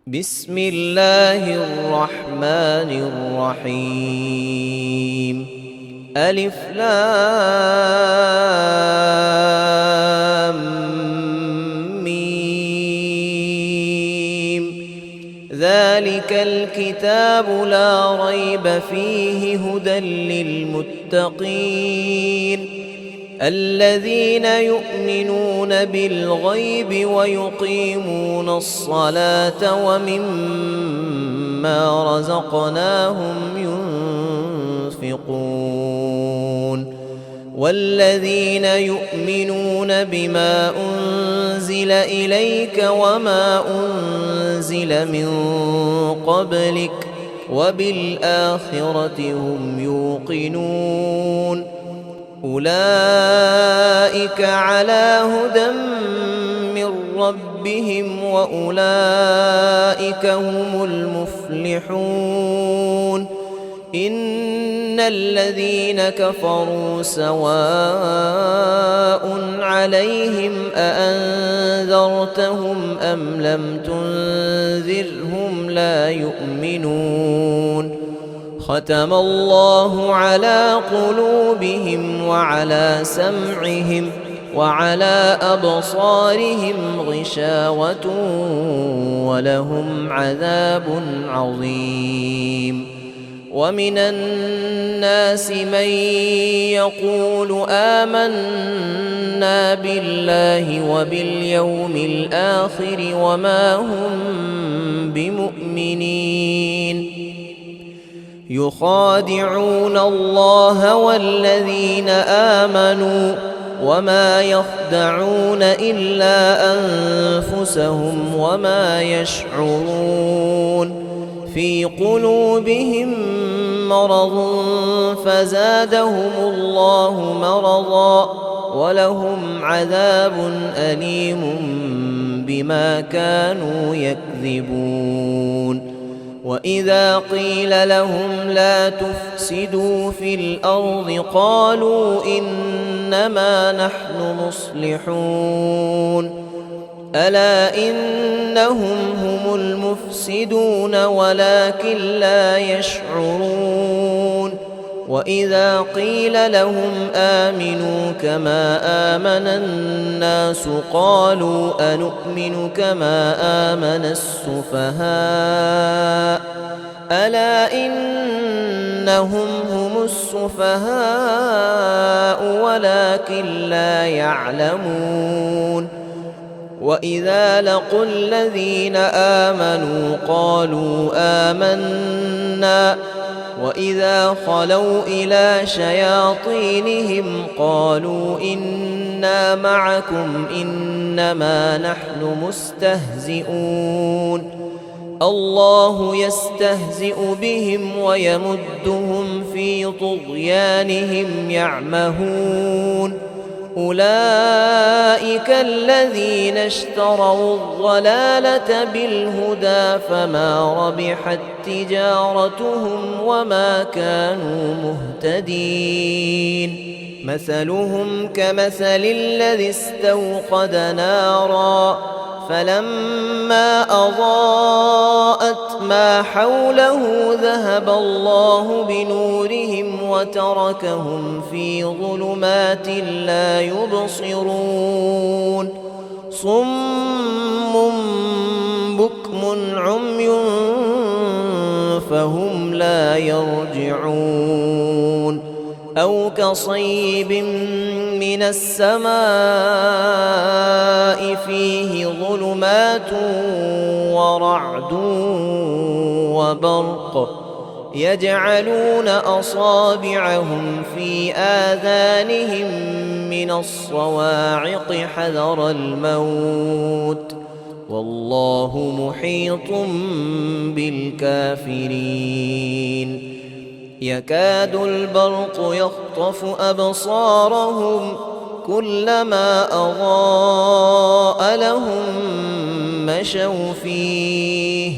بسم الله الرحمن الرحيم. ألف لام ميم. ذلك الكتاب لا ريب فيه هدى للمتقين الذين يؤمنون بالغيب ويقيمون الصلاة ومما رزقناهم ينفقون والذين يؤمنون بما أنزل إليك وما أنزل من قبلك وبالآخرة هم يوقنون أولئك على هدى من ربهم وأولئك هم المفلحون. إن الذين كفروا سواء عليهم أأنذرتهم أم لم تنذرهم لا يؤمنون. ختم الله على قلوبهم وعلى سمعهم وعلى أبصارهم غشاوة ولهم عذاب عظيم. ومن الناس من يقول آمنا بالله وباليوم الآخر وما هم بمؤمنين يخادعون الله والذين آمنوا وما يخدعون إلا أنفسهم وما يشعرون. في قلوبهم مرض فزادهم الله مرضا ولهم عذاب أليم بما كانوا يكذبون. وإذا قيل لهم لا تفسدوا في الأرض قالوا إنما نحن مصلحون. ألا إنهم هم المفسدون ولكن لا يشعرون. وإذا قيل لهم آمنوا كما آمن الناس قالوا أنؤمن كما آمن السفهاء. ألا إنهم هم السفهاء ولكن لا يعلمون. وإذا لقوا الذين آمنوا قالوا آمنا وإذا خلوا إلى شياطينهم قالوا إنا معكم إنما نحن مستهزئون. الله يستهزئ بهم ويمدهم في طغيانهم يعمهون. أولئك الذين اشتروا الضلالة بالهدى فما ربحت تجارتهم وما كانوا مهتدين. مثلهم كمثل الذي استوقد نارا فلما أضاءت ما حوله ذهب الله بنورهم وتركهم في ظلمات لا يبصرون. صم بكم عمي فهم لا يرجعون. أو كصيب من السماء فيه ظلمات ورعد وبرق يجعلون أصابعهم في آذانهم من الصواعق حذر الموت والله محيط بالكافرين. يكاد البرق يخطف أبصارهم كلما أضاء لهم مشوا فيه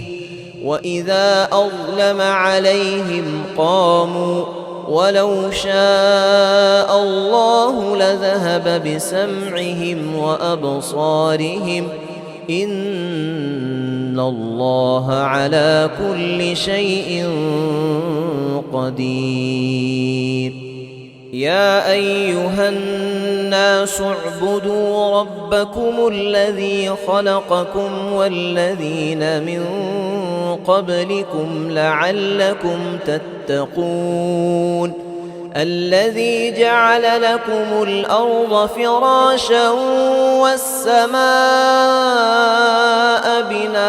وإذا أظلم عليهم قاموا ولو شاء الله لذهب بسمعهم وأبصارهم إن إن الله على كل شيء قدير. يا أيها الناس اعبدوا ربكم الذي خلقكم والذين من قبلكم لعلكم تتقون الذي جعل لكم الأرض فراشا والسماء بناء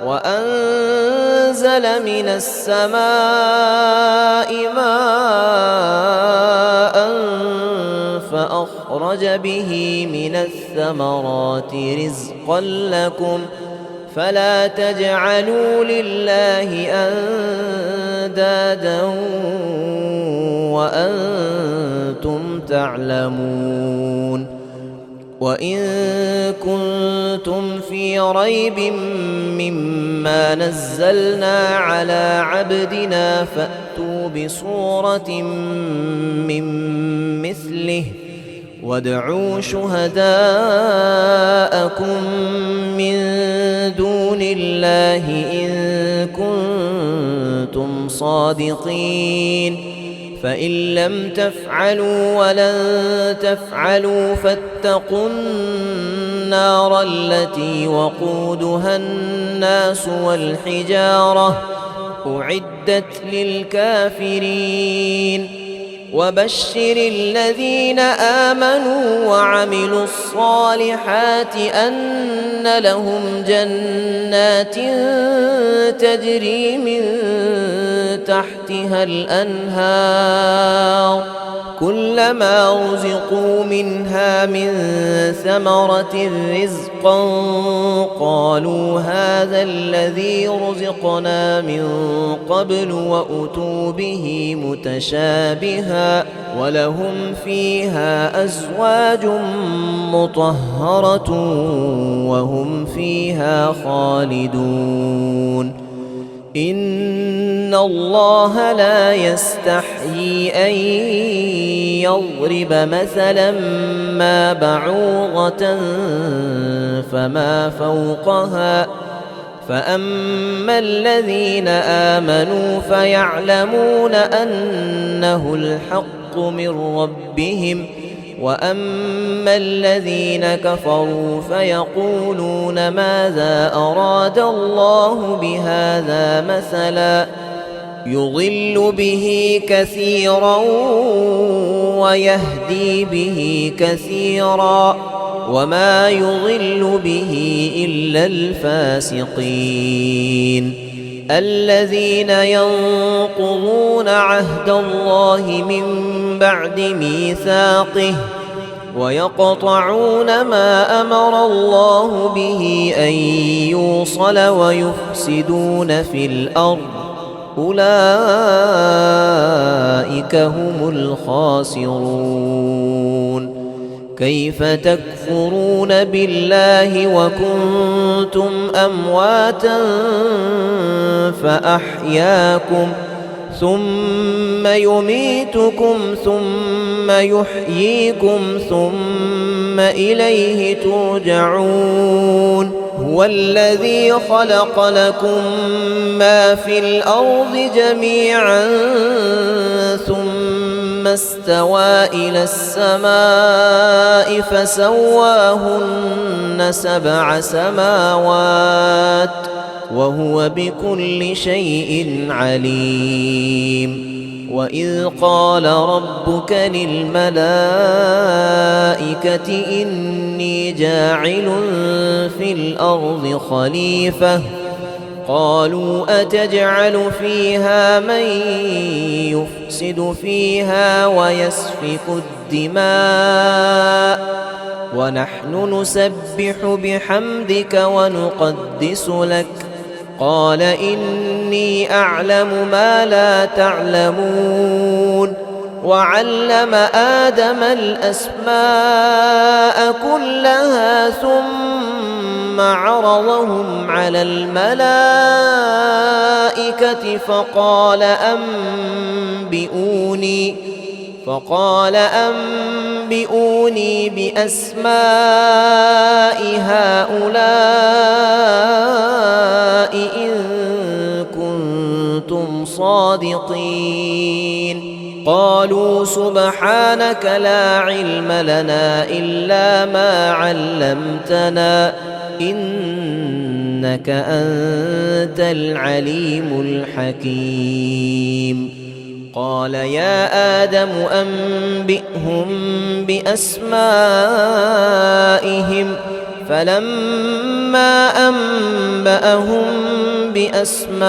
وأنزل من السماء ماء فأخرج به من الثمرات رزقا لكم فلا تجعلوا لله أندادا وأنتم تعلمون. وإن كنتم في ريب مما نزلنا على عبدنا فأتوا بسورة من مثله وادعوا شهداءكم من دون الله إن كنتم صادقين فإن لم تفعلوا ولن تفعلوا فاتقوا النار التي وقودها الناس والحجارة أعدت للكافرين. وبشر الذين آمنوا وعملوا الصالحات أن لهم جنات تجري من تحتها الأنهار كلما رزقوا منها من ثمرة رزقا قالوا هذا الذي رزقنا من قبل وأتوا به متشابها ولهم فيها أزواج مطهرة وهم فيها خالدون. إن الله لا يستحيي أن يضرب مثلا ما بعوضة فما فوقها فأما الذين آمنوا فيعلمون أنه الحق من ربهم وأما الذين كفروا فيقولون ماذا أراد الله بهذا مثلا يضل به كثيرا ويهدي به كثيرا وما يضل به إلا الفاسقين الذين ينقضون عهد الله من بعد ميثاقه ويقطعون ما أمر الله به أن يوصل ويفسدون في الأرض أولئك هم الخاسرون. كيف تكفرون بالله وكنتم أمواتا فأحياكم ثم يميتكم ثم يحييكم ثم إليه ترجعون. هو الذي خلق لكم ما في الأرض جميعا ثم استوى إلى السماء فسواهن 7 سماوات وهو بكل شيء عليم. وإذ قال ربك للملائكة إني جاعل في الأرض خليفة قالوا أتجعل فيها من يفسد فيها ويسفك الدماء ونحن نسبح بحمدك ونقدس لك قال إني أعلم ما لا تعلمون. وعلم آدم الأسماء كلها ثم عرضهم على الملائكة فقال أنبئوني بأسماء هؤلاء إن كنتم صادقين قالوا سبحانك لا علم لنا إلا ما علمتنا إنك أنت العليم الحكيم قال يا آدم أنبئهم بأسمائهم فلما أنبأهم بأسمائهم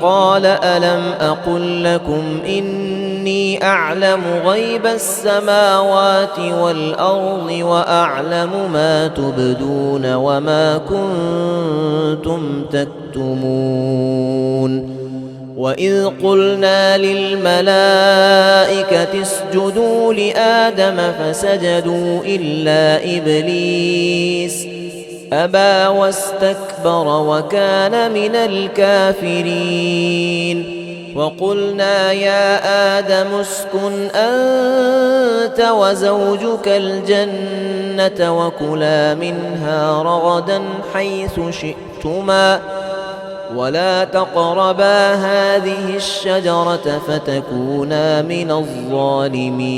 قال ألم أقل لكم إني أعلم غيب السماوات والأرض وأعلم ما تبدون وما كنتم تكتمون وإذ قلنا للملائكة اسجدوا لآدم فسجدوا إلا إبليس أبى واستكبر وكان من الكافرين وقلنا يا آدم اسكن أنت وزوجك الجنة وكلا منها رغدا حيث شئتما ولا تقربا هذه الشجرة فتكونا من الظالمين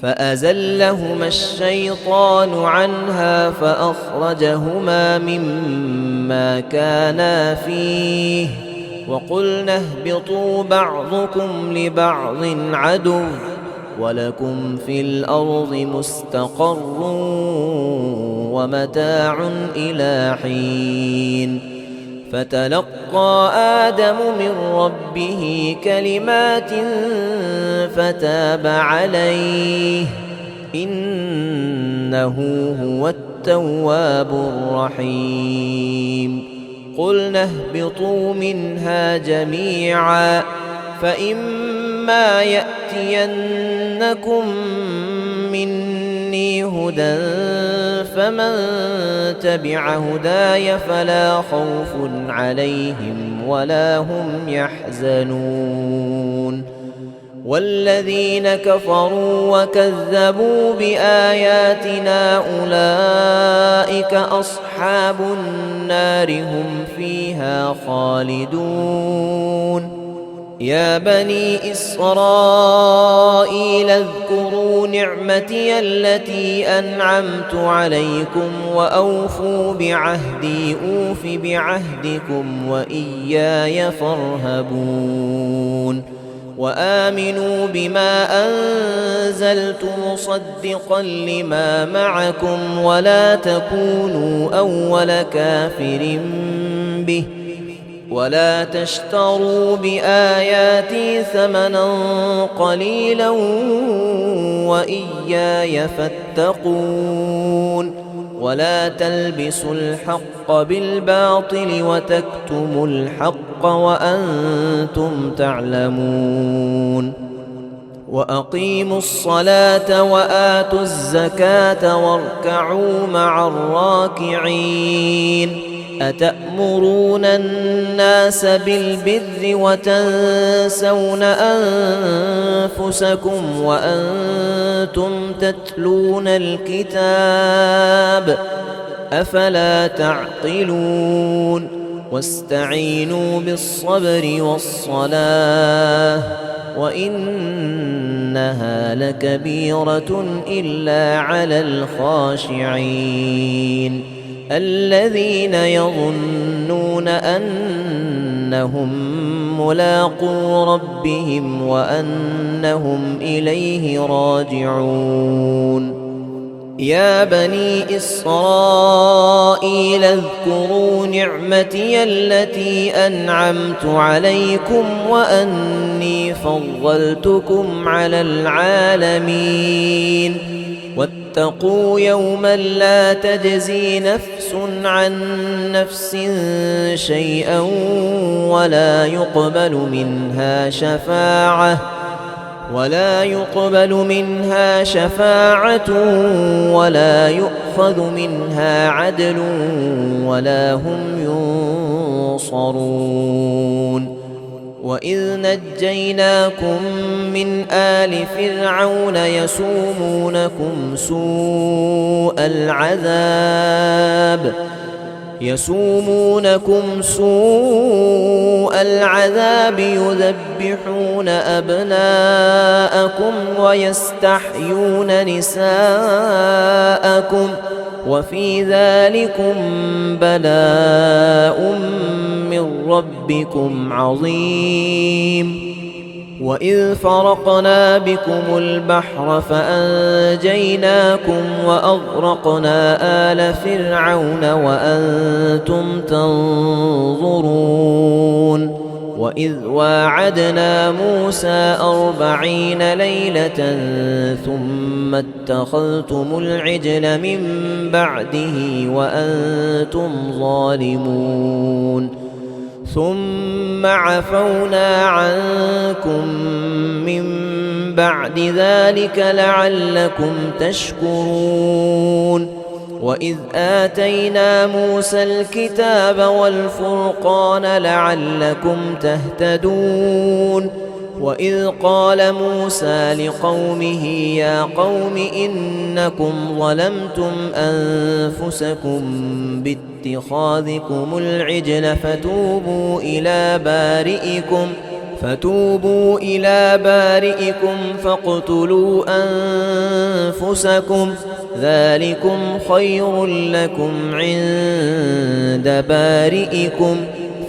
فأزلهما الشيطان عنها فأخرجهما مما كانا فيه وقلنا اهبطوا بعضكم لبعض عدو ولكم في الأرض مستقر ومتاع إلى حين فتلقى آدم من ربه كلمات فتاب عليه إنه هو التواب الرحيم قلنا اهبطوا منها جميعا فإما يأتينكم مني هدى فمن تبع هداي فلا خوف عليهم ولا هم يحزنون والذين كفروا وكذبوا بآياتنا أولئك أصحاب النار هم فيها خالدون يا بني إسرائيل اذكروا نعمتي التي أنعمت عليكم وأوفوا بعهدي أوف بعهدكم وإياي فارهبون وآمنوا بما أنزلت مصدقا لما معكم ولا تكونوا أول كافر به ولا تشتروا بآياتي ثمنا قليلا وإياي فاتقون ولا تلبسوا الحق بالباطل وتكتموا الحق وأنتم تعلمون وأقيموا الصلاة وآتوا الزكاة واركعوا مع الراكعين أتأمرون الناس بالبر وتنسون أنفسكم وأنتم تتلون الكتاب أفلا تعقلون واستعينوا بالصبر والصلاة وإنها لكبيرة إلا على الخاشعين الذين يظنون أنهم ملاقو ربهم وأنهم إليه راجعون يا بني إسرائيل اذكروا نعمتي التي أنعمت عليكم وأني فضلتكم على العالمين واتقوا يوما لا تجزي نفس عن نفس شيئا ولا يقبل منها شفاعة ولا يؤخذ منها عدل ولا هم ينصرون وإذ نجيناكم من آل فرعون يسومونكم سوء العذاب يذبحون أبناءكم ويستحيون نساءكم وفي ذلكم بلاء من ربكم عظيم. وإذ فرقنا بكم البحر فأنجيناكم وأغرقنا آل فرعون وأنتم تنظرون. وإذ واعدنا موسى 40 ليلة ثم اتخذتم العجل من بعده وأنتم ظالمون. ثم عفونا عنكم من بعد ذلك لعلكم تشكرون. وإذ آتينا موسى الكتاب والفرقان لعلكم تهتدون. وإذ قال موسى لقومه يا قوم إنكم ظلمتم أنفسكم باتخاذكم العجل فتوبوا إلى بارئكم فاقتلوا أنفسكم ذلكم خير لكم عند بارئكم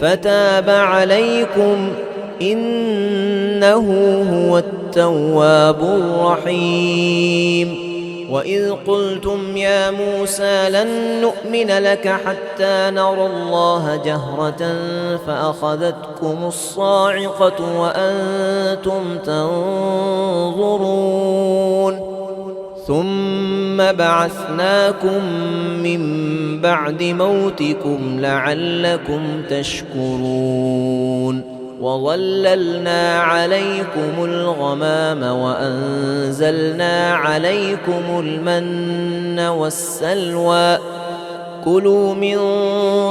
فتاب عليكم إنه هو التواب الرحيم. وإذ قلتم يا موسى لن نؤمن لك حتى نرى الله جهرة فأخذتكم الصاعقة وأنتم تنظرون. ثم بعثناكم من بعد موتكم لعلكم تشكرون. وظللنا عليكم الغمام وأنزلنا عليكم المن والسلوى كلوا من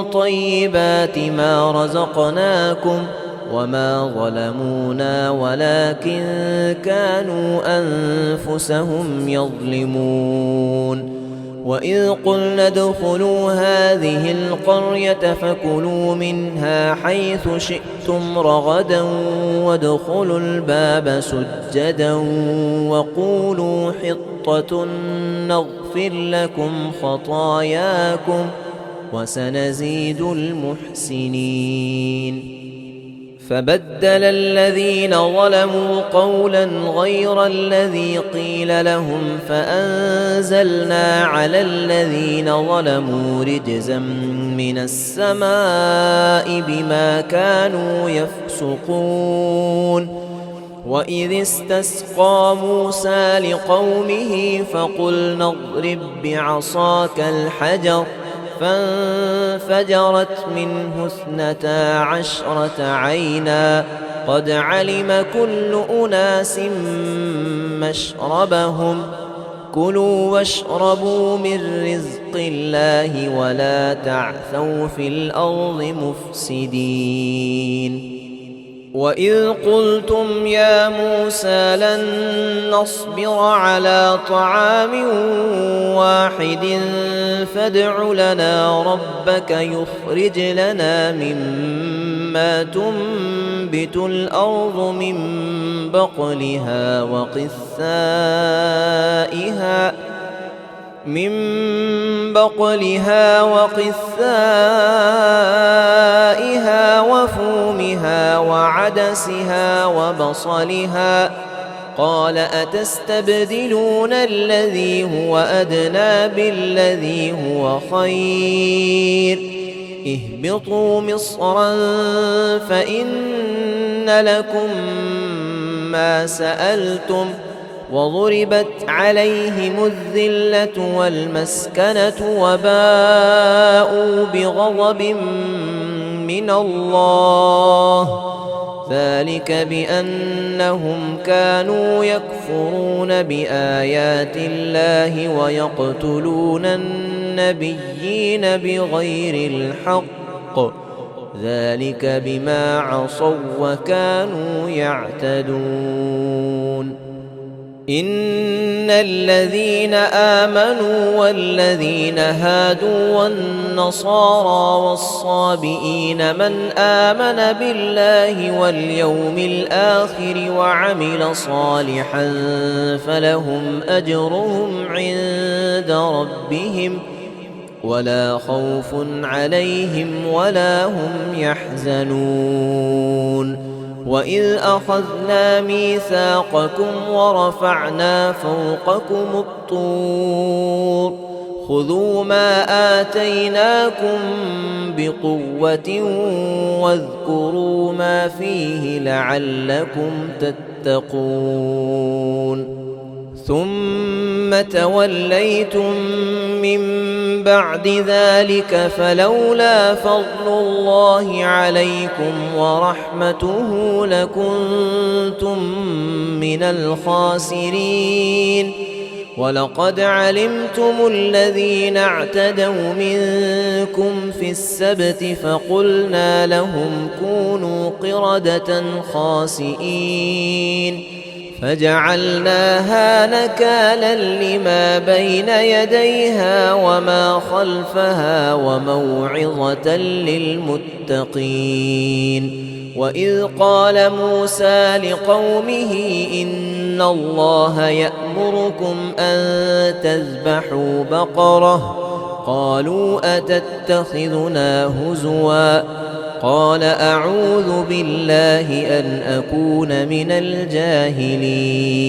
طيبات ما رزقناكم وما ظلمونا ولكن كانوا أنفسهم يظلمون. وإذ قلنا ادخلوا هذه القرية فكلوا منها حيث شئتم رغدا وادخلوا الباب سجدا وقولوا حطة نغفر لكم خطاياكم وسنزيد المحسنين. فبدل الذين ظلموا قولا غير الذي قيل لهم فأنزلنا على الذين ظلموا رجزا من السماء بما كانوا يفسقون. وإذ استسقى موسى لقومه فقلنا اضرب بعصاك الحجر فانفجرت منه 12 عينا قد علم كل أناس مشربهم كلوا واشربوا من رزق الله ولا تعثوا في الأرض مفسدين. وإذ قلتم يا موسى لن نصبر على طعام واحد فادع لنا ربك يخرج لنا مما تنبت الأرض من بقلها وقثائها وفومها وعدسها وبصلها قال أتستبدلون الذي هو أدنى بالذي هو خير اهبطوا مصرا فإن لكم ما سألتم وضربت عليهم الذلة والمسكنة وباءوا بغضب من الله ذلك بأنهم كانوا يكفرون بآيات الله ويقتلون النبيين بغير الحق ذلك بما عصوا وكانوا يعتدون. إن الذين آمنوا والذين هادوا والنصارى والصابئين من آمن بالله واليوم الآخر وعمل صالحا فلهم أجرهم عند ربهم ولا خوف عليهم ولا هم يحزنون. وإذ أخذنا ميثاقكم ورفعنا فوقكم الطور خذوا ما آتيناكم بقوة واذكروا ما فيه لعلكم تتقون. ثم توليتم من بعد ذلك فلولا فضل الله عليكم ورحمته لكنتم من الخاسرين. ولقد علمتم الذين اعتدوا منكم في السبت فقلنا لهم كونوا قردة خاسئين فجعلناها نكالا لما بين يديها وما خلفها وموعظة للمتقين. وإذ قال موسى لقومه إن الله يأمركم أن تذبحوا بقرة قالوا أتتخذنا هزوا قال أعوذ بالله أن أكون من الجاهلين.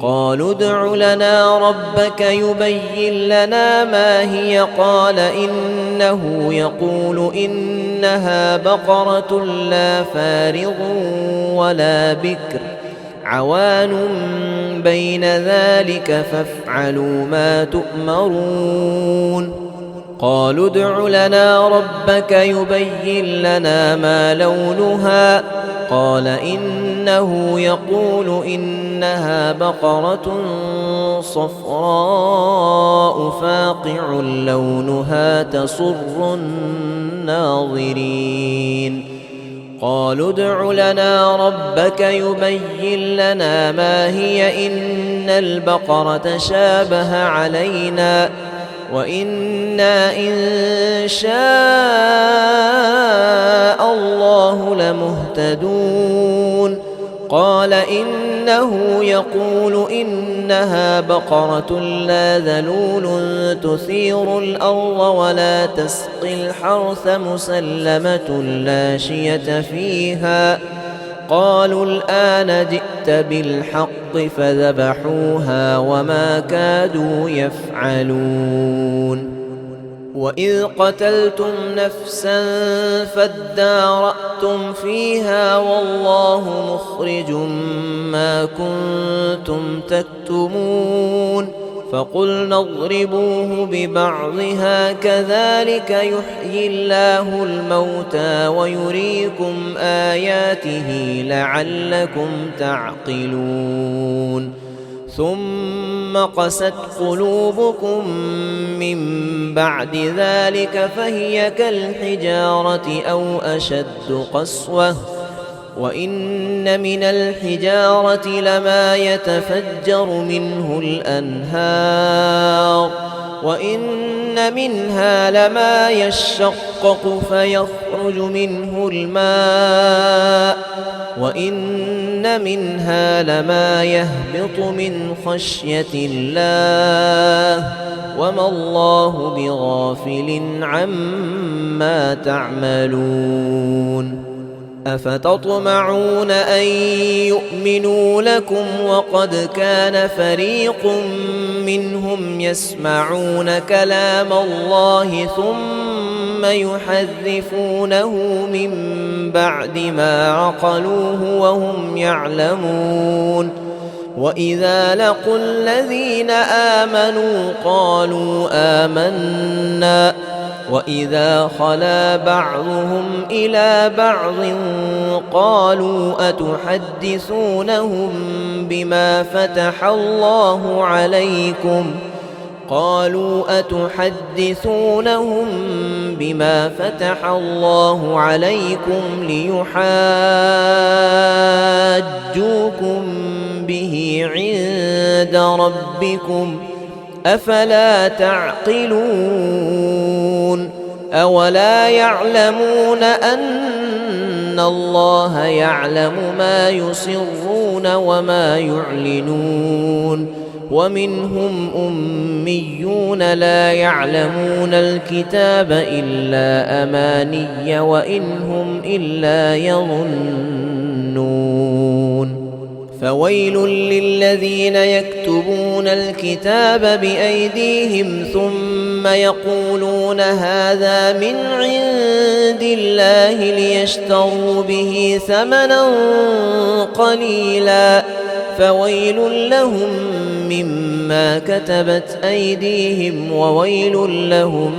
قالوا ادع لنا ربك يبين لنا ما هي قال إنه يقول إنها بقرة لا فارض ولا بكر عوان بين ذلك فافعلوا ما تؤمرون. قالوا ادع لنا ربك يبين لنا ما لونها قال إنه يقول إنها بقرة صفراء فاقع لونها تسر الناظرين. قالوا ادع لنا ربك يبين لنا ما هي إن البقرة شابه علينا وإنا إن شاء الله لمهتدون. قال إنه يقول إنها بقرة لا ذلول تثير الأرض ولا تسقي الحرث مسلمة لا شية فيها. قالوا الآن جئت بالحق فذبحوها وما كادوا يفعلون. وإذ قتلتم نفسا فادارأتم فيها والله مخرج ما كنتم تكتمون. فقلنا اضربوه ببعضها كذلك يحيي الله الموتى ويريكم آياته لعلكم تعقلون. ثم قست قلوبكم من بعد ذلك فهي كالحجارة أو أشد قسوة وإن من الحجارة لما يتفجر منه الأنهار وإن منها لما يشقق فيخرج منه الماء وإن منها لما يهبط من خشية الله وما الله بغافل عما تعملون. أفتطمعون أن يؤمنوا لكم وقد كان فريق منهم يسمعون كلام الله ثم يحرفونه من بعد ما عقلوه وهم يعلمون. وإذا لقوا الذين آمنوا قالوا آمنا وإذا خلا بعضهم إلى بعض قالوا أتحدثونهم بما فتح الله عليكم قالوا أتحدثونهم بما فتح الله عليكم ليحاجوكم به عند ربكم أفلا تعقلون أولا يعلمون أن الله يعلم ما يسرون وما يعلنون ومنهم أميون لا يعلمون الكتاب إلا أماني وإن هم إلا يظنون فويل للذين يكتبون الكتاب بأيديهم ثم يقولون هذا من عند الله ليشتروا به ثمنا قليلا فويل لهم مما كتبت أيديهم وويل لهم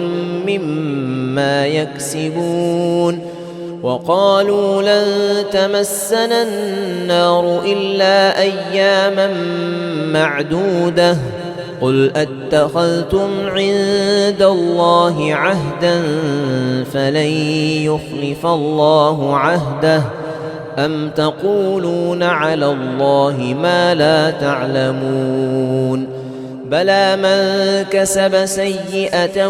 مما يكسبون وقالوا لن تمسنا النار إلا أياما معدودة قل أتخذتم عند الله عهدا فلن يخلف الله عهده أم تقولون على الله ما لا تعلمون بلى من كسب سيئة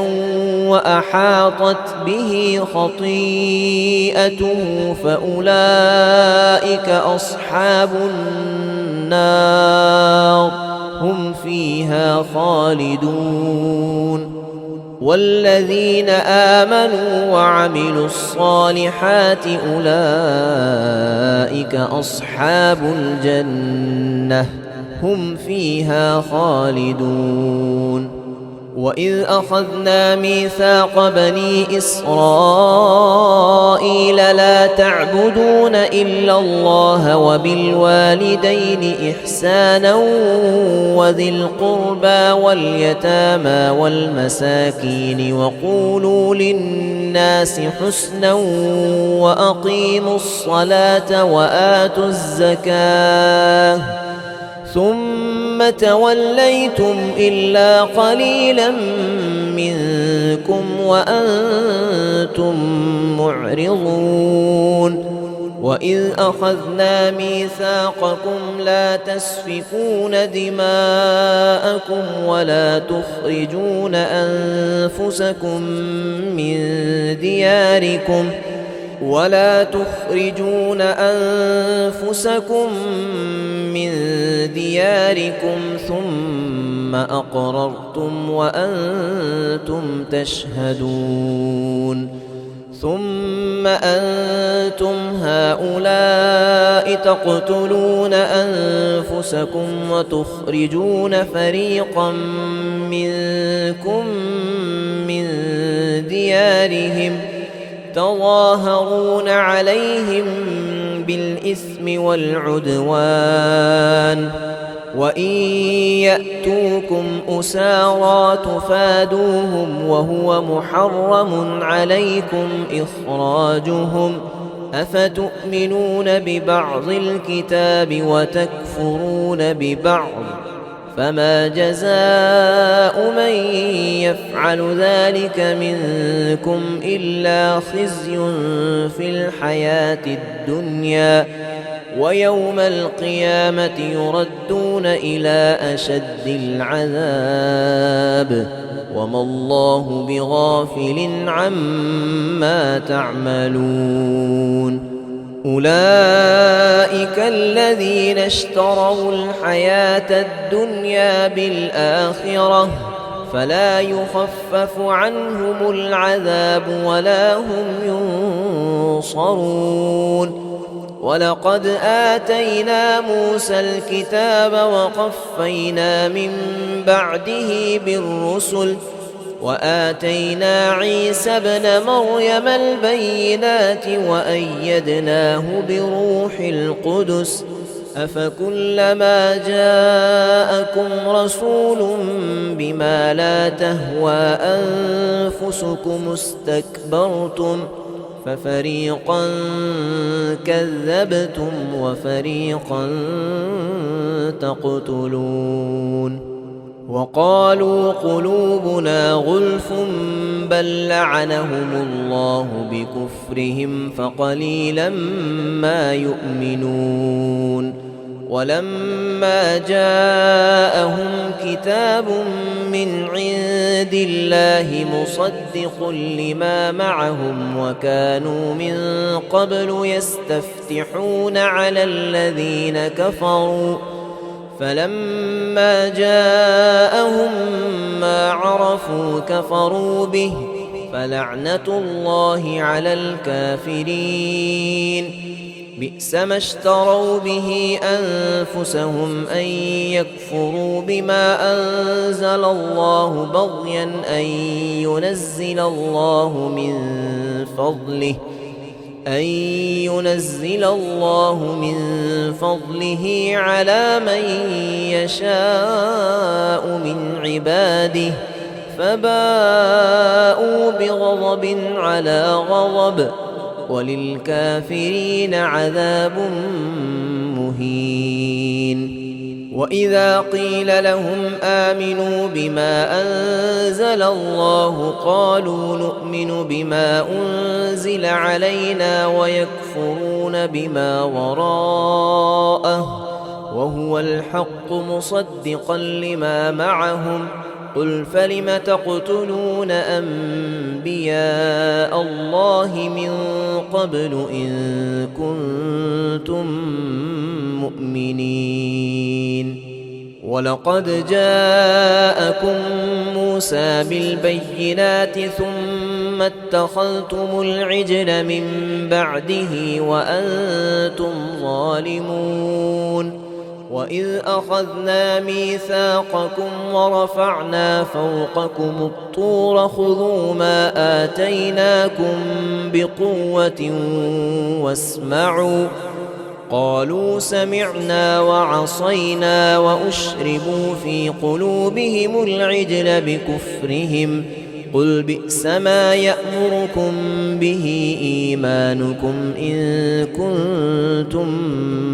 وأحاطت به خطيئته فأولئك أصحاب النار هم فيها خالدون والذين آمنوا وعملوا الصالحات أولئك أصحاب الجنة هم فيها خالدون وإذ أخذنا ميثاق بني إسرائيل لا تعبدون إلا الله وبالوالدين إحسانا وذي القربى واليتامى والمساكين وقولوا للناس حسنا وأقيموا الصلاة وآتوا الزكاة ثم توليتم إلا قليلا منكم وأنتم معرضون وإذ أخذنا ميثاقكم لا تسفكون دماءكم ولا تخرجون أنفسكم من دياركم ثم أقررتم وأنتم تشهدون ثم أنتم هؤلاء تقتلون أنفسكم وتخرجون فريقا منكم من ديارهم تظاهرون عليهم بالإثم والعدوان وإن يأتوكم أسارى تفادوهم وهو محرم عليكم إخراجهم أفتؤمنون ببعض الكتاب وتكفرون ببعض فما جزاء من يفعل ذلك منكم إلا خزي في الحياة الدنيا ويوم القيامة يردون إلى أشد العذاب وما الله بغافل عما تعملون أولئك الذين اشتروا الحياة الدنيا بالآخرة فلا يخفف عنهم العذاب ولا هم ينصرون ولقد آتينا موسى الكتاب وقفينا من بعده بالرسل وآتينا عيسى ابن مريم البينات وأيدناه بروح القدس أفكلما جاءكم رسول بما لا تهوى أنفسكم استكبرتم ففريقا كذبتم وفريقا تقتلون وقالوا قلوبنا غلف بل لعنهم الله بكفرهم فقليلا ما يؤمنون ولما جاءهم كتاب من عند الله مصدق لما معهم وكانوا من قبل يستفتحون على الذين كفروا فلما جاءهم ما عرفوا كفروا به فلعنة الله على الكافرين بئس ما اشتروا به أنفسهم أن يكفروا بما أنزل الله بغيا أن ينزل الله من فضله على من يشاء من عباده فباءوا بغضب على غضب وللكافرين عذاب مهين وإذا قيل لهم آمنوا بما أنزل الله قالوا نؤمن بما أنزل علينا ويكفرون بما وراءه وهو الحق مصدقا لما معهم قل فلم تقتلون أنبياء الله من قبل إن كنتم مؤمنين ولقد جاءكم موسى بالبينات ثم اتخذتم العجل من بعده وأنتم ظالمون وإذ أخذنا ميثاقكم ورفعنا فوقكم الطور خذوا ما آتيناكم بقوة واسمعوا قالوا سمعنا وعصينا وأشربوا في قلوبهم العجل بكفرهم قل بئس ما يأمركم به إيمانكم إن كنتم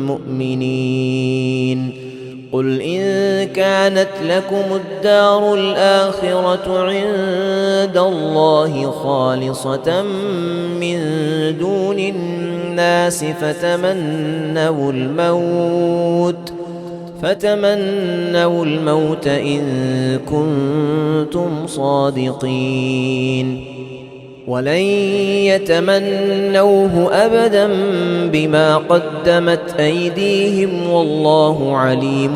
مؤمنين قل إن كانت لكم الدار الآخرة عند الله خالصة من دون الناس فتمنوا الموت إن كنتم صادقين ولن يتمنوه أبدا بما قدمت أيديهم والله عليم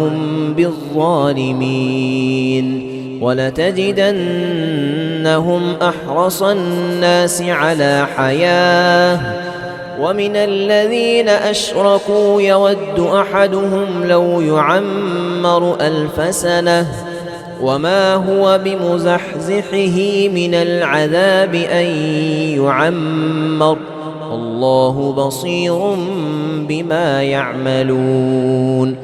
بالظالمين ولتجدنهم أحرص الناس على حياة ومن الذين أشركوا يود أحدهم لو يعمر 1000 سنة وما هو بمزحزحه من العذاب أن يعمر الله بصير بما يعملون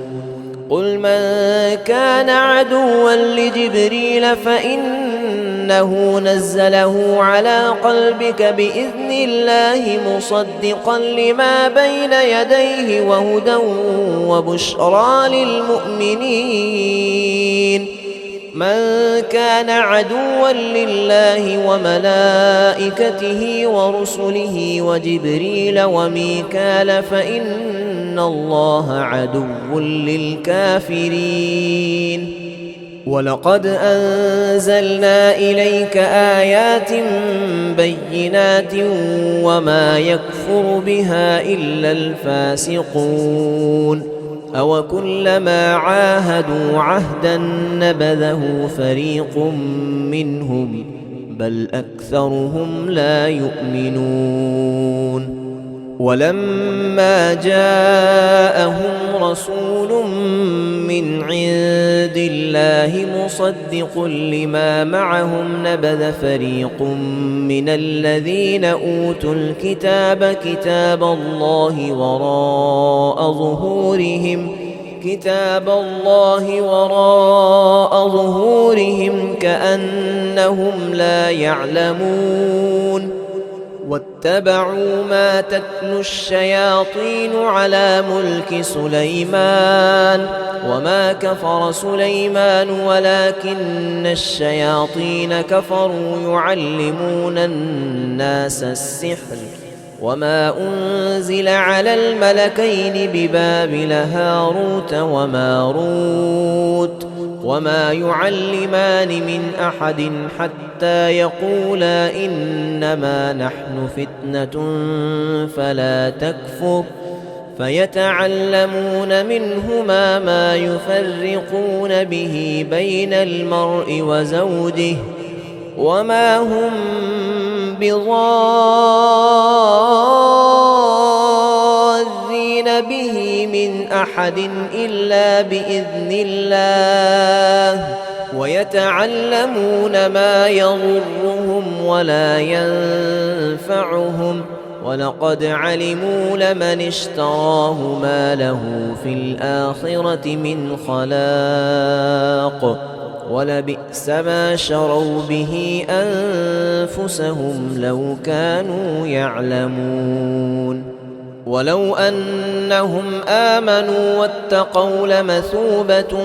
قل من كان عدوا لجبريل فإنه نزله على قلبك بإذن الله مصدقا لما بين يديه وهدى وبشرى للمؤمنين من كان عدوا لله وملائكته ورسله وجبريل وميكال فإن الله عدو للكافرين ولقد أنزلنا إليك آيات بينات وما يكفر بها إلا الفاسقون أوكلما عاهدوا عهدا نبذه فريق منهم بل أكثرهم لا يؤمنون ولما جاءهم رسول من عند الله مصدق لما معهم نبذ فريق من الذين أوتوا الكتاب كتاب الله وراء ظهورهم كأنهم لا يعلمون واتبعوا ما تتلو الشياطين على ملك سليمان وما كفر سليمان ولكن الشياطين كفروا يعلمون الناس السحر وما أنزل على الملكين ببابل هاروت وماروت وما يعلمان من أحد حتى يقولا إنما نحن فتنة فلا تكفر فيتعلمون منهما ما يفرقون به بين المرء وزوجه وما هم بضارين به من أحد إلا بإذن الله ويتعلمون ما يضرهم ولا ينفعهم ولقد علموا لمن اشتراه ما له في الآخرة من خلاق ولبئس ما شروا به أنفسهم لو كانوا يعلمون ولو أنهم آمنوا واتقوا لمثوبة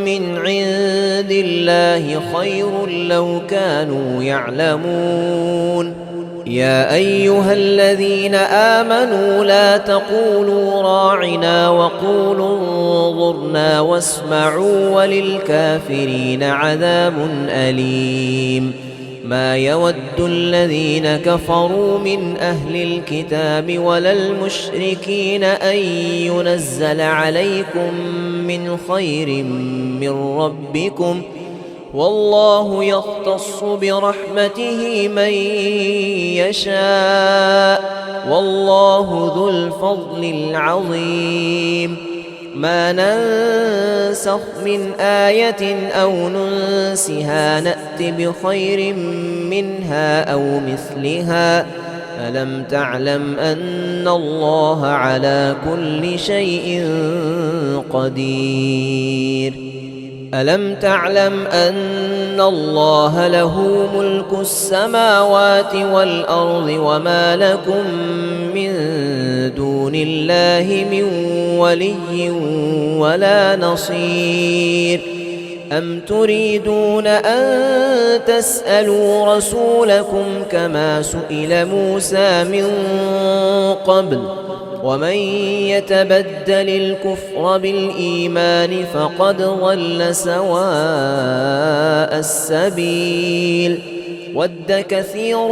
من عند الله خير لو كانوا يعلمون يا أيها الذين آمنوا لا تقولوا راعنا وقولوا انظرنا واسمعوا وللكافرين عذاب أليم ما يود الذين كفروا من أهل الكتاب ولا المشركين أن ينزل عليكم من خير من ربكم والله يختص برحمته من يشاء والله ذو الفضل العظيم ما ننسخ من آية أو ننسها نأت بخير منها أو مثلها ألم تعلم أن الله على كل شيء قدير ألم تعلم أن الله له ملك السماوات والأرض وما لكم من دون الله من ولي ولا نصير أم تريدون أن تسألوا رسولكم كما سئل موسى من قبل ومن يتبدل الكفر بالإيمان فقد ضل سواء السبيل ود كثير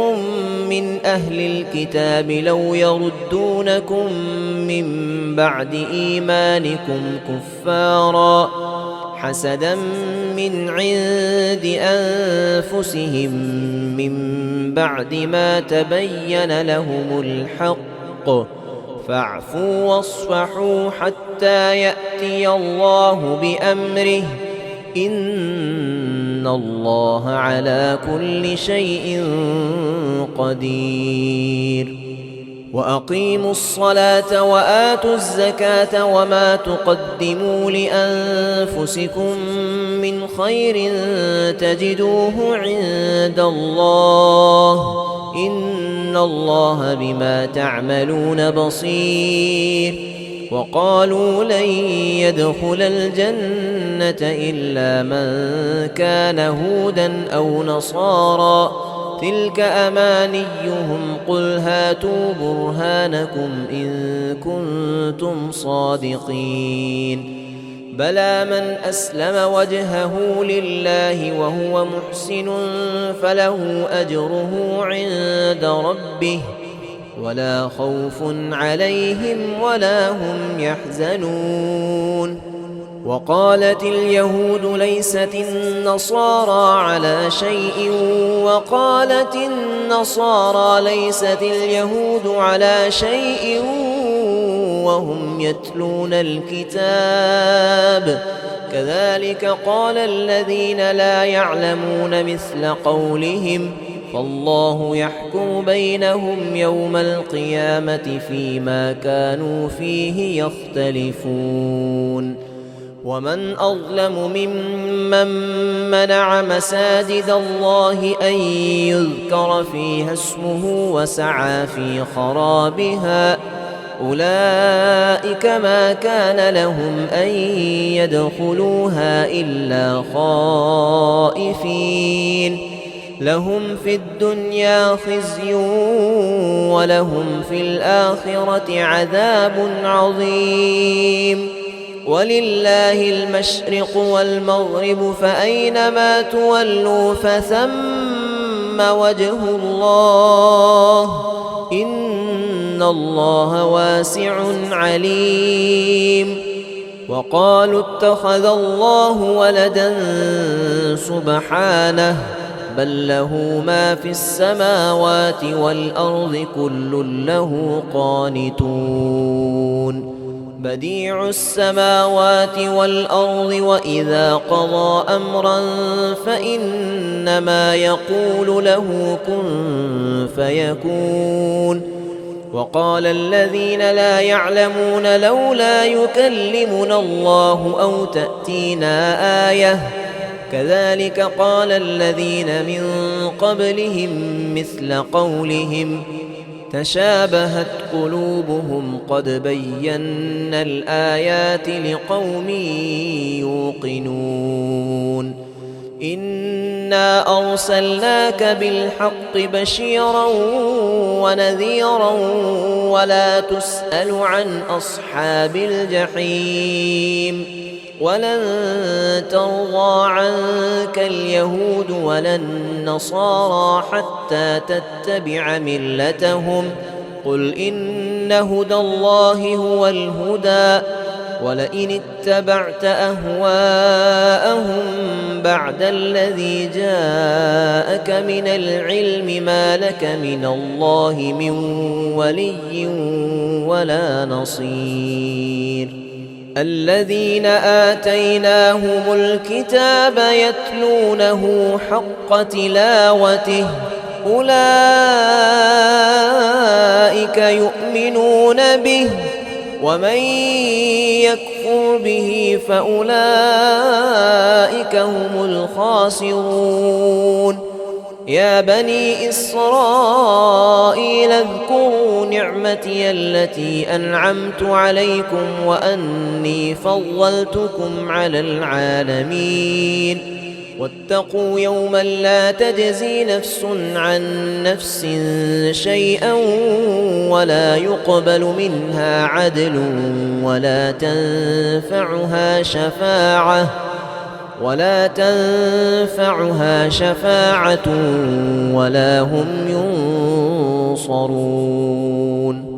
من أهل الكتاب لو يردونكم من بعد إيمانكم كفارا حسدا من عند أنفسهم من بعد ما تبين لهم الحق فاعفوا واصفحوا حتى يأتي الله بأمره إن الله على كل شيء قدير وأقيموا الصلاة وآتوا الزكاة وما تقدموا لأنفسكم من خير تجدوه عند الله إن الله بما تعملون بصير وقالوا لن يدخل الجنة إلا من كان هودا أو نصارى تلك أمانيهم قل هاتوا برهانكم إن كنتم صادقين بلى من أسلم وجهه لله وهو محسن فله أجره عند ربه ولا خوف عليهم ولا هم يحزنون وقالت اليهود ليست النصارى على شيء وقالت النصارى ليست اليهود على شيء وهم يتلون الكتاب كذلك قال الذين لا يعلمون مثل قولهم فالله يحكم بينهم يوم القيامة فيما كانوا فيه يختلفون ومن أظلم ممن منع مساجد الله أن يذكر فيها اسمه وسعى في خرابها أولئك ما كان لهم أن يدخلوها إلا خائفين لهم في الدنيا خزي ولهم في الآخرة عذاب عظيم ولله المشرق والمغرب فأينما تولوا فثم وجه الله إن الله واسع عليم وقالوا اتخذ الله ولدا سبحانه بل له ما في السماوات والأرض كل له قانتون بديع السماوات والأرض وإذا قضى أمرا فإنما يقول له كن فيكون وقال الذين لا يعلمون لولا يكلمنا الله أو تأتينا آية كذلك قال الذين من قبلهم مثل قولهم تشابهت قلوبهم قد بينا الآيات لقوم يوقنون إنا أرسلناك بالحق بشيرا ونذيرا ولا تسأل عن أصحاب الجحيم ولن ترضى عنك اليهود ولا النصارى حتى تتبع ملتهم قل إن هدى الله هو الهدى ولئن اتبعت أهواءهم بعد الذي جاءك من العلم ما لك من الله من ولي ولا نصير الذين آتيناهم الكتاب يتلونه حق تلاوته أولئك يؤمنون به ومن يكفر به فأولئك هم الخاسرون يا بني إسرائيل اذكروا نعمتي التي أنعمت عليكم وأني فضلتكم على العالمين واتقوا يوما لا تجزي نفس عن نفس شيئا ولا يقبل منها عدل ولا تنفعها شفاعة ولا هم ينصرون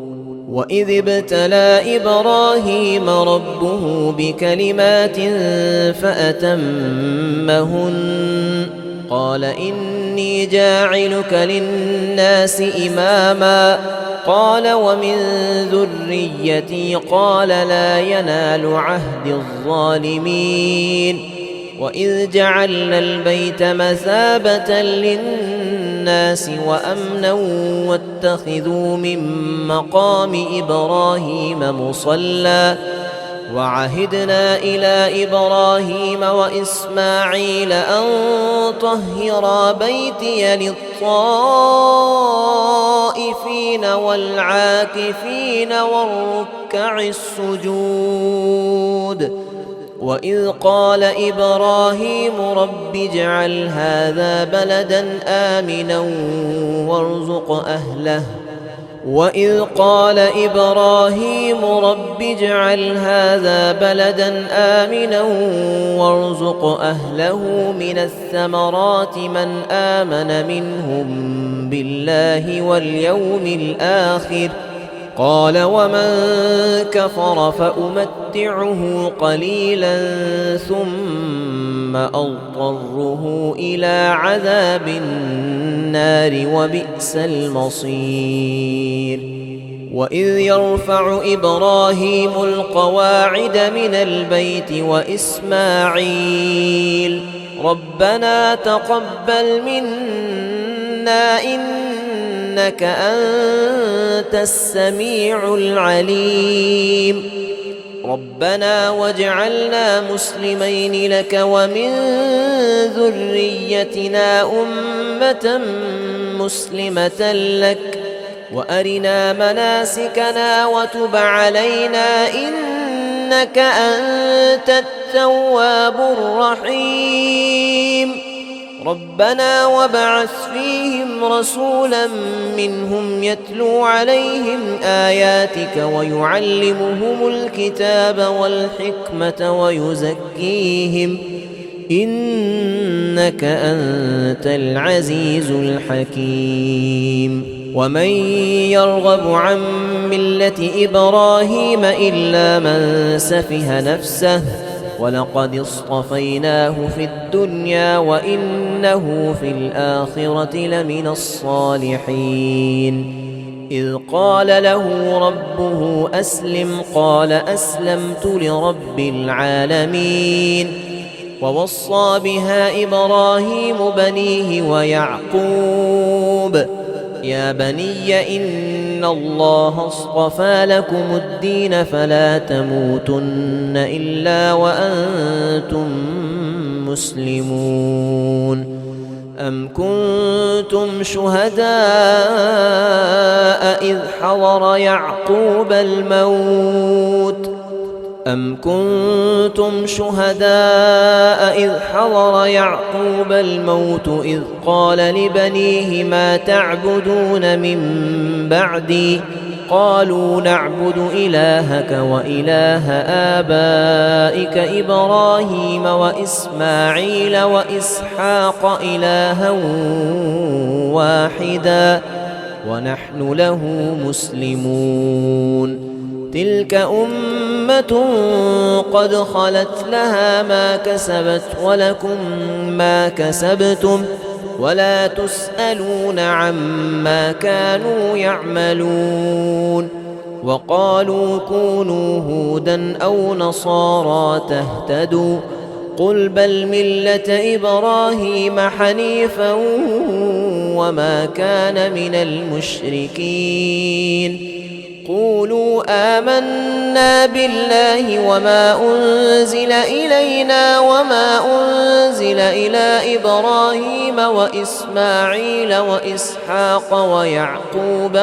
وإذ ابتلى إبراهيم ربه بكلمات فأتمهن قال إني جاعلك للناس إماما قال ومن ذريتي قال لا ينال عهد الظالمين وإذ جعلنا البيت مثابة للناس وأمنا واتخذوا من مقام إبراهيم مصلى وعهدنا إلى إبراهيم وإسماعيل أن طهرا بيتي للطائفين والعاكفين والركع السجود وإذ قال إبراهيم رب اجعل هذا بلدا آمنا وارزق أهله من الثمرات من آمن منهم بالله واليوم الآخر قال ومن كفر فأمتعه قليلا ثم أضطره إلى عذاب النار وبئس المصير وإذ يرفع إبراهيم القواعد من البيت وإسماعيل ربنا تقبل منا إنك أنت السميع العليم ربنا واجعلنا مسلمين لك ومن ذريتنا أمة مسلمة لك وأرنا مناسكنا وتب علينا إنك أنت التواب الرحيم ربنا وابعث فيهم رسولا منهم يتلو عليهم آياتك ويعلمهم الكتاب والحكمة ويزكيهم إنك أنت العزيز الحكيم ومن يرغب عن ملة إبراهيم إلا من سفه نفسه ولقد اصطفيناه في الدنيا وإنه في الآخرة لمن الصالحين إذ قال له ربه أسلم قال أسلمت لرب العالمين ووصى بها إبراهيم بنيه ويعقوب يا بني إن الله اصطفى لكم الدين فلا تموتن إلا وأنتم مسلمون أم كنتم شهداء إذ حضر يعقوب الموت أم كنتم شهداء إذ حضر يعقوب الموت إذ قال لبنيه ما تعبدون من بعدي قالوا نعبد إلهك وإله آبائك إبراهيم وإسماعيل وإسحاق إلها واحدا ونحن له مسلمون تلك أمة قد خلت لها ما كسبت ولكم ما كسبتم ولا تسألون عما كانوا يعملون وقالوا كونوا هودا أو نصارى تهتدوا قل بل ملة إبراهيم حنيفا وما كان من المشركين قولوا آمنا بالله وما أنزل إلينا وما أنزل إلى إبراهيم وإسماعيل وإسحاق ويعقوب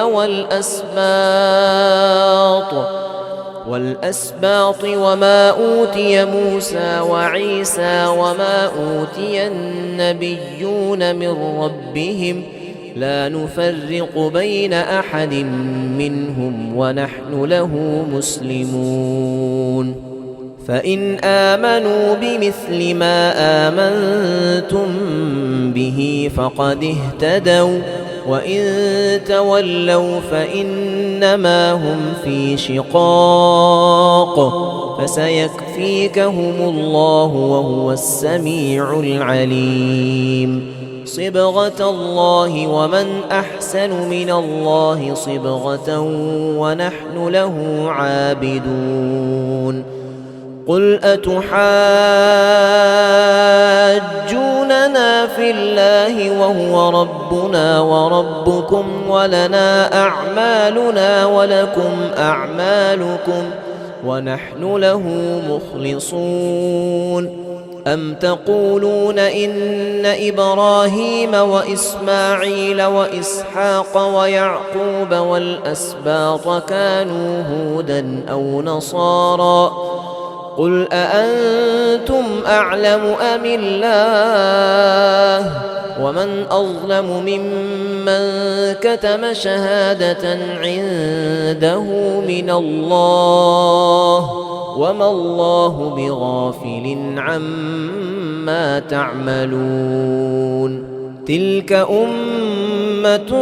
والأسباط وما أوتي موسى وعيسى وما أوتي النبيون من ربهم لا نفرق بين أحد منهم ونحن له مسلمون فإن آمنوا بمثل ما آمنتم به فقد اهتدوا وإن تولوا فإنما هم في شقاق فسيكفيكهم الله وهو السميع العليم صبغة الله ومن أحسن من الله صبغة ونحن له عابدون قل أتحاجوننا في الله وهو ربنا وربكم ولنا أعمالنا ولكم أعمالكم ونحن له مخلصون أم تقولون إن إبراهيم وإسماعيل وإسحاق ويعقوب والأسباط كانوا هودا أو نصارى قل أأنتم أعلم أم الله ومن أظلم ممن كتم شهادة عنده من الله وما الله بغافل عما تعملون تلك أمة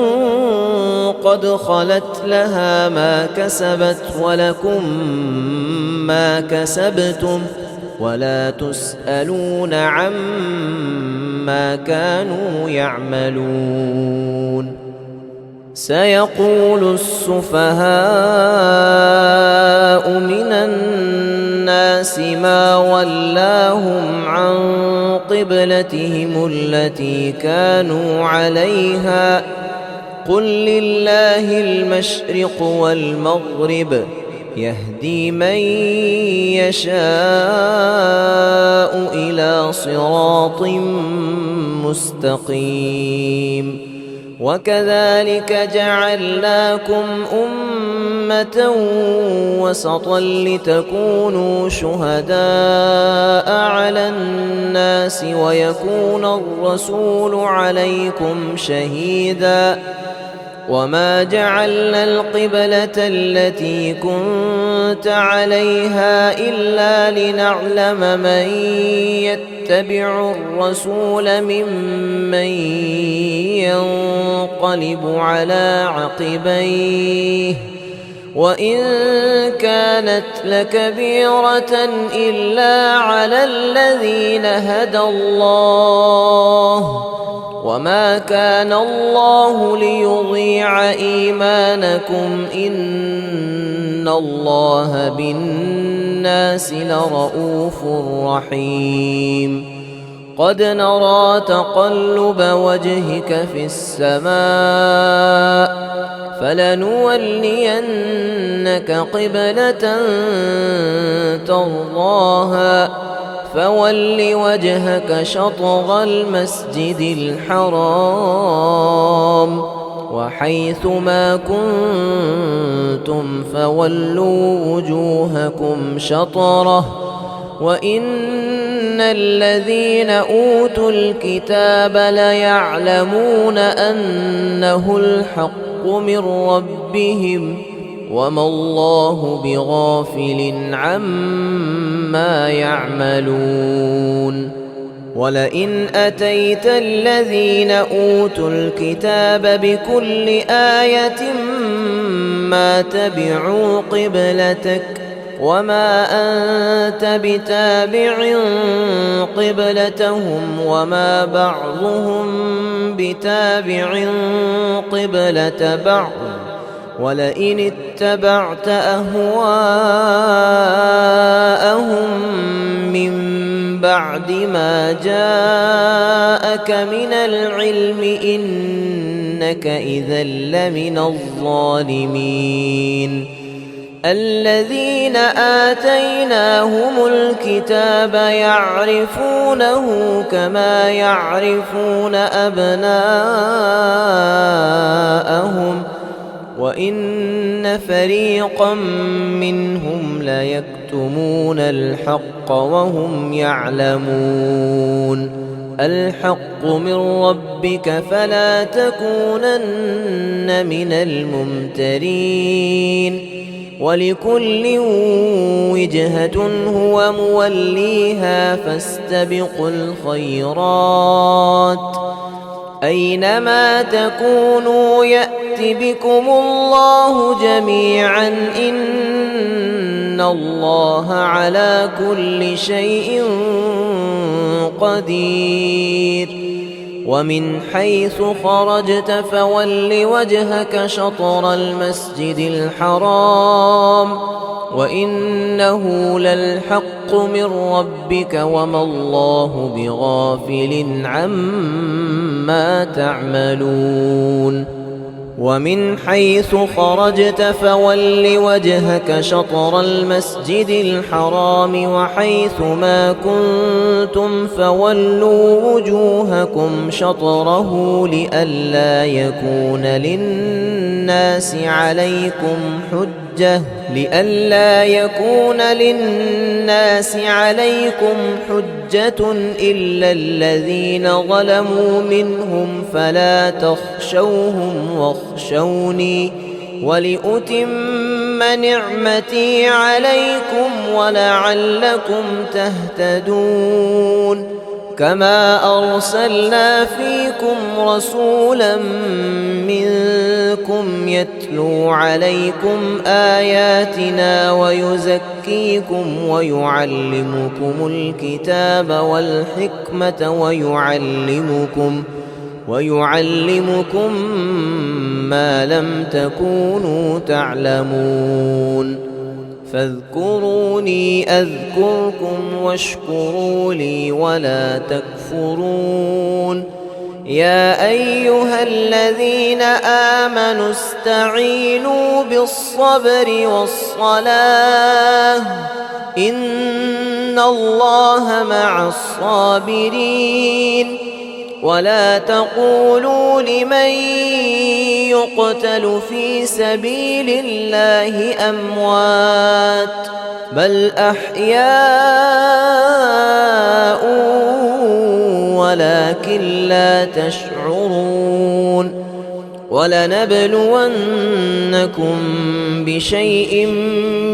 قد خلت لها ما كسبت ولكم ما كسبتم ولا تسألون عما كانوا يعملون سيقول السفهاء من الناس ما ولاهم عن قبلتهم التي كانوا عليها قل لله المشرق والمغرب يهدي من يشاء إلى صراط مستقيم. وكذلك جعلناكم أمة وسطا لتكونوا شهداء على الناس ويكون الرسول عليكم شهيدا. وما جعلنا القبلة التي كنت عليها إلا لنعلم من يتبع الرسول ممن ينقلب على عقبيه وإن كانت لكبيرة إلا على الذين هدى الله وما كان الله ليضيع إيمانكم إن الله بالناس لرؤوف رحيم. قد نرى تقلب وجهك في السماء فلنولينك قبلة ترضاها فول وجهك شطر المسجد الحرام وحيث ما كنتم فولوا وجوهكم شطره وإن الذين أوتوا الكتاب ليعلمون أنه الحق من ربهم وما الله بغافل عما يعملون. ولئن أتيت الذين أوتوا الكتاب بكل آية ما تبعوا قبلتك وما أنت بتابع قبلتهم وما بعضهم بتابع قبلة بعض ولئن اتبعت أهواءهم من بعد ما جاءك من العلم إنك إذا لمن الظالمين. الذين آتيناهم الكتاب يعرفونه كما يعرفون أبناءهم وإن فريقا منهم ليكتمون الحق وهم يعلمون. الحق من ربك فلا تكونن من الممترين. ولكل وجهة هو موليها فاستبقوا الخيرات أينما تكونوا يأت بكم الله جميعا إن الله على كل شيء قدير. ومن حيث خرجت فول وجهك شطر المسجد الحرام وإنه للحق من ربك وما الله بغافل عما تعملون. ومن حيث خرجت فول وجهك شطر المسجد الحرام وحيث ما كنتم فولوا وجوهكم شطره لئلا يكون للناس عليكم حجة إلا الذين ظلموا منهم فلا تخشوهم واخشوني ولأتم نعمتي عليكم ولعلكم تهتدون. كما أرسلنا فيكم رسولا منكم يتلو عليكم آياتنا ويزكيكم ويعلمكم الكتاب والحكمة ويعلمكم ما لم تكونوا تعلمون. فاذكروني أذكركم واشكروا لي ولا تكفرون. يا أيها الذين آمنوا استعينوا بالصبر والصلاة إن الله مع الصابرين ولا تقولوا لمن يقتل في سبيل الله أموات بل أحياء ولكن لا تشعرون ولنبلونكم بشيء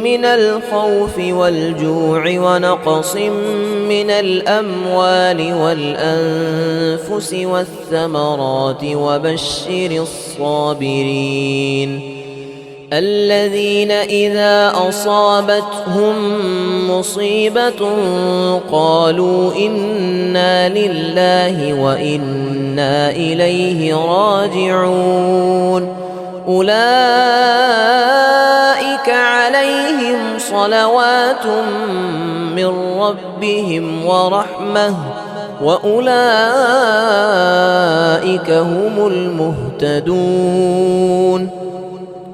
من الخوف والجوع ونقص من الأموال والأنفس والثمرات وبشر الصابرين الذين إذا أصابتهم مصيبة قالوا إنا لله وإنا إليه راجعون أولئك عليهم صلوات من ربهم ورحمة وأولئك هم المهتدون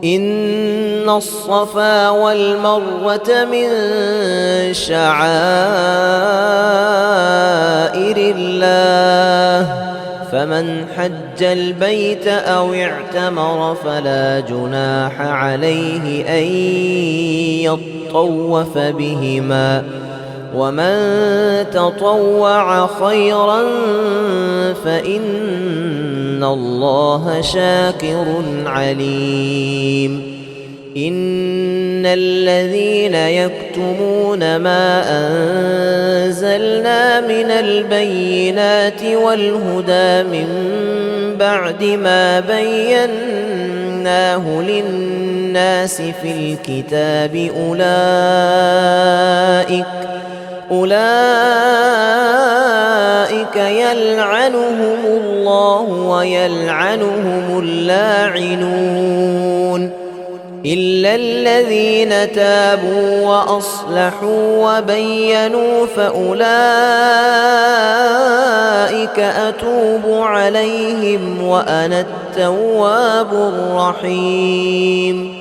إن الصفا والمروة من شعائر الله فمن حج البيت أو اعتمر فلا جناح عليه أن يطوف بهما ومن تطوع خيرا فإن الله شاكر عليم إن الذين يكتمون ما أنزلنا من البينات والهدى من بعد ما بيناه للناس في الكتاب أولئك يلعنهم الله ويلعنهم اللاعنون إلا الذين تابوا وأصلحوا وبينوا فأولئك أتوب عليهم وأنا التواب الرحيم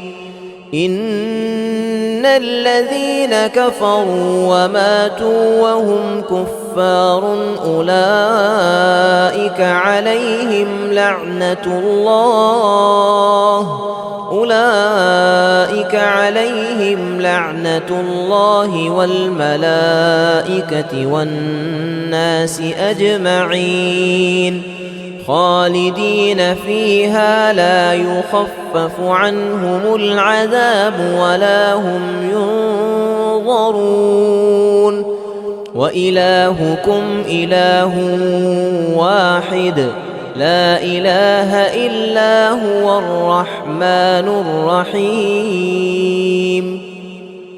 إن الذين كفروا وماتوا وهم كفار أولئك عليهم لعنة الله والملائكة والناس أجمعين خالدين فيها لا يخفف عنهم العذاب ولا هم ينظرون وإلهكم إله واحد لا إله إلا هو الرحمن الرحيم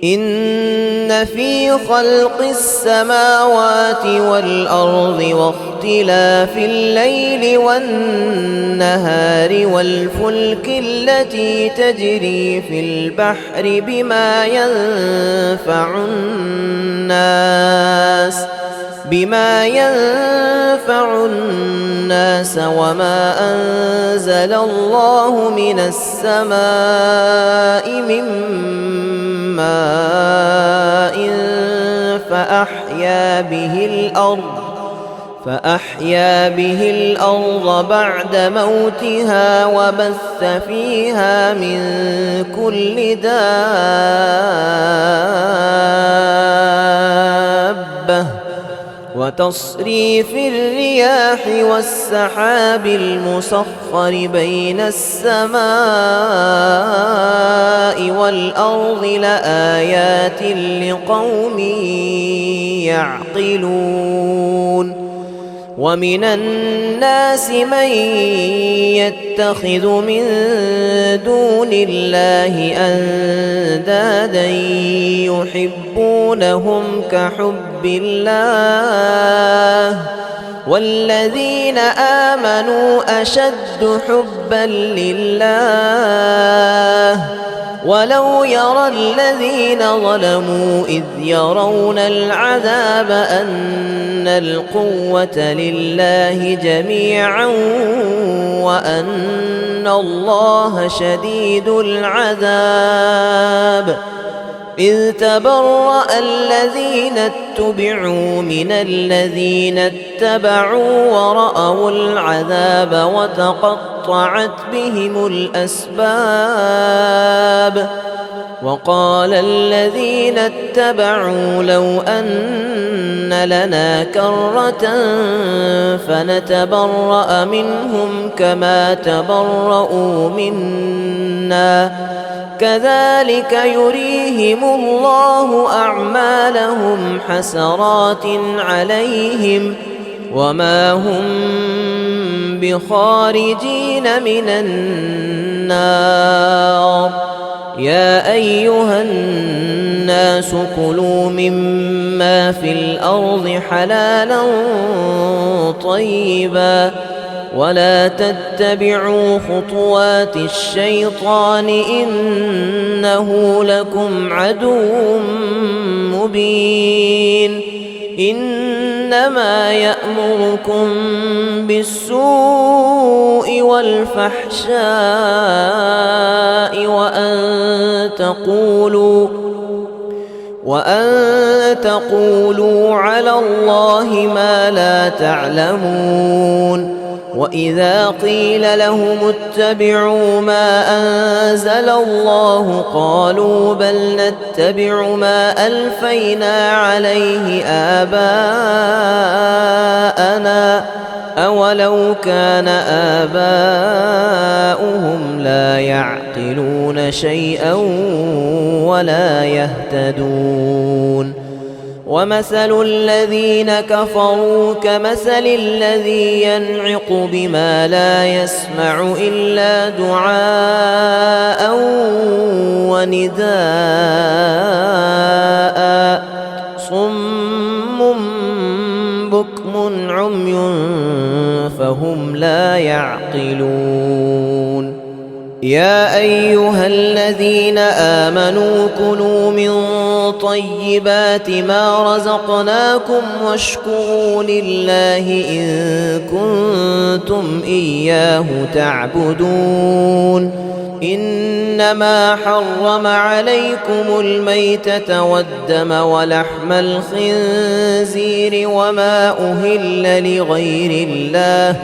إن في خلق السماوات والأرض واختلاف الليل والنهار والفلك التي تجري في البحر بما ينفع الناس وما أنزل الله من السماء من ماء فأحيا به الأرض بعد موتها وبث فيها من كل دابة وتصريف الرياح والسحاب المسخر بين السماء والأرض لآيات لقوم يعقلون ومن الناس من يتخذ من دون الله أندادا يحبونهم كحب الله والذين آمنوا أشد حبا لله ولو يرى الذين ظلموا إذ يرون العذاب أن القوة لله جميعا وأن الله شديد العذاب إذ تبرأ الذين اتبعوا من الذين اتبعوا ورأوا العذاب وتقطعت بهم الأسباب وقال الذين اتبعوا لو أن لنا كرة فنتبرأ منهم كما تبرؤوا منا كذلك يريهم الله أعمالهم حسرات عليهم وما هم بخارجين من النار يا أيها الناس كلوا مما في الأرض حلالا طيبا ولا تتبعوا خطوات الشيطان إنه لكم عدو مبين إنما يأمركم بالسوء والفحشاء وأن تقولوا على الله ما لا تعلمون وإذا قيل لهم اتبعوا ما أنزل الله قالوا بل نتبع ما ألفينا عليه آباءنا أولو كان آباؤهم لا يعقلون شيئا ولا يهتدون ومثل الذين كفروا كمثل الذي ينعق بما لا يسمع إلا دعاء ونداء صم بكم عمي فهم لا يعقلون يا أيها الذين آمنوا كلوا من طيبات ما رزقناكم واشكروا لله إن كنتم إياه تعبدون إنما حرم عليكم الميتة والدم ولحم الخنزير وما أهل لغير الله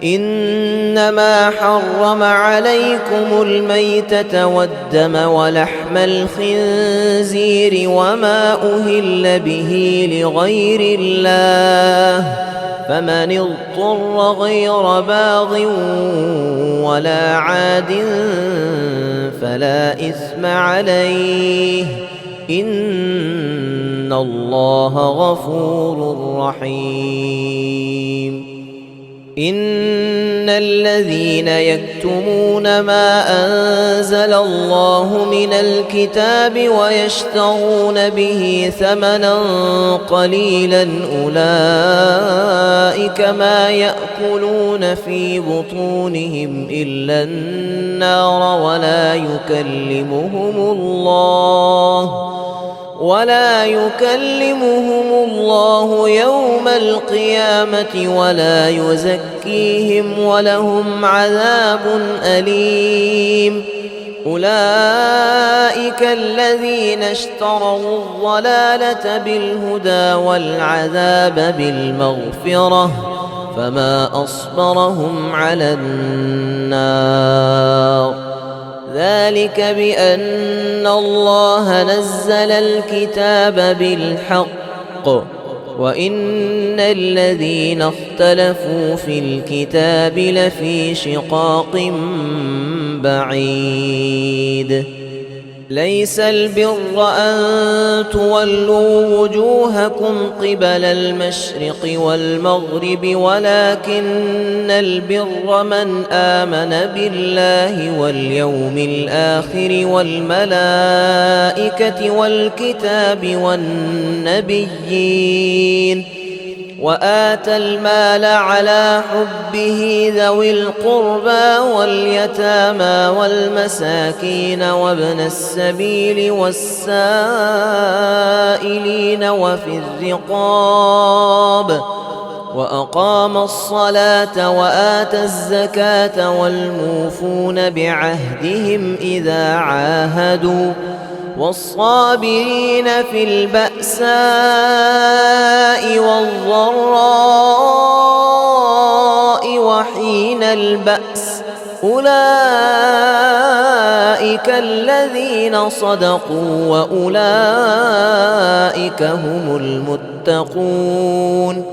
إنما حرم عليكم الميتة والدم ولحم الخنزير وما أهل به لغير الله فمن اضطر غير باغ ولا عاد فلا إثم عليه إن الله غفور رحيم إن الذين يكتمون ما أنزل الله من الكتاب ويشترون به ثمنا قليلا أولئك ما يأكلون في بطونهم إلا النار ولا يكلمهم الله يوم القيامة ولا يزكيهم ولهم عذاب أليم أولئك الذين اشتروا الضلالة بالهدى والعذاب بالمغفرة فما أصبرهم على النار ذلك بأن الله نزل الكتاب بالحق وإن الذين اختلفوا في الكتاب لفي شقاق بعيد ليس البر أن تولوا وجوهكم قبل المشرق والمغرب ولكن البر من آمن بالله واليوم الآخر والملائكة والكتاب والنبيين وآتى المال على حبه ذوي القربى واليتامى والمساكين وابن السبيل والسائلين وفي الرقاب وأقام الصلاة وآتى الزكاة والموفون بعهدهم إذا عاهدوا والصابرين في البأساء والضراء وحين البأس أولئك الذين صدقوا وأولئك هم المتقون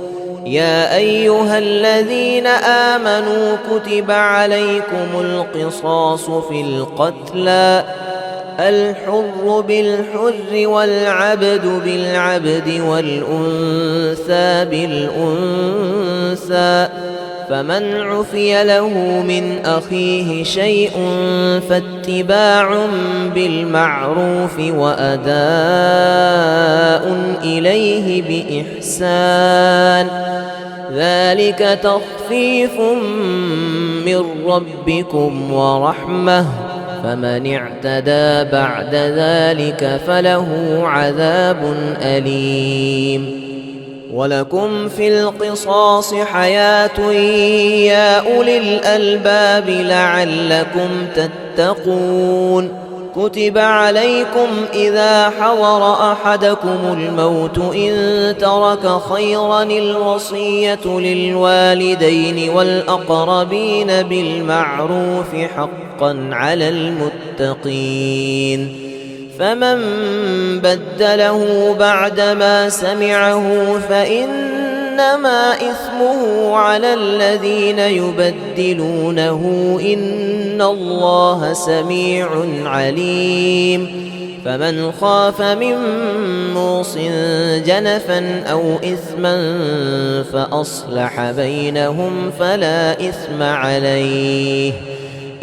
يا أيها الذين آمنوا كتب عليكم القصاص في القتلى الحر بالحر والعبد بالعبد والأنثى بالأنثى فمن عفي له من أخيه شيء فاتباع بالمعروف وأداء إليه بإحسان ذلك تخفيف من ربكم ورحمة فمن اعتدى بعد ذلك فله عذاب أليم ولكم في القصاص حياة يا أولي الألباب لعلكم تتقون كتب عليكم إذا حضر أحدكم الموت إن ترك خيرا الوصية للوالدين والأقربين بالمعروف حقا على المتقين فمن بدله بعدما سمعه فإنما إثمه على الذين يبدلونه إن الله سميع عليم فمن خاف من موص جنفا أو إثما فأصلح بينهم فلا إثم عليه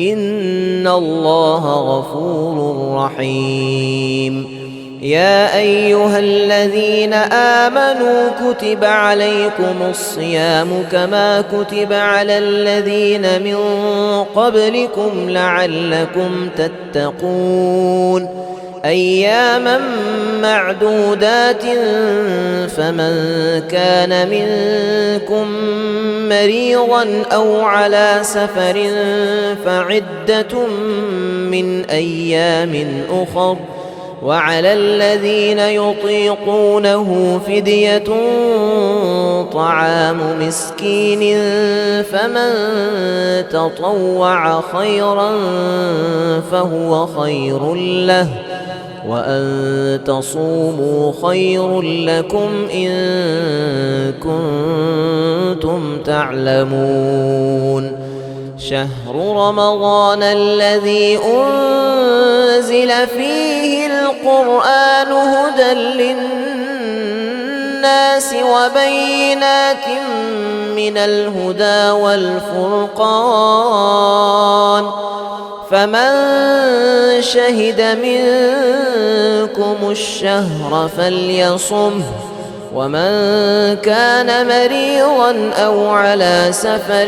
إن الله غفور رحيم يا أيها الذين آمنوا كتب عليكم الصيام كما كتب على الذين من قبلكم لعلكم تتقون أياما معدودات فمن كان منكم مريضا أو على سفر فعدة من أيام أخر وعلى الذين يطيقونه فدية طعام مسكين فمن تطوع خيرا فهو خير له وأن تصوموا خير لكم إن كنتم تعلمون شهر رمضان الذي أنزل فيه القرآن هدى للناس وبينات من الهدى والفرقان فمن شهد منكم الشهر فليصمه ومن كان مريضا أو على سفر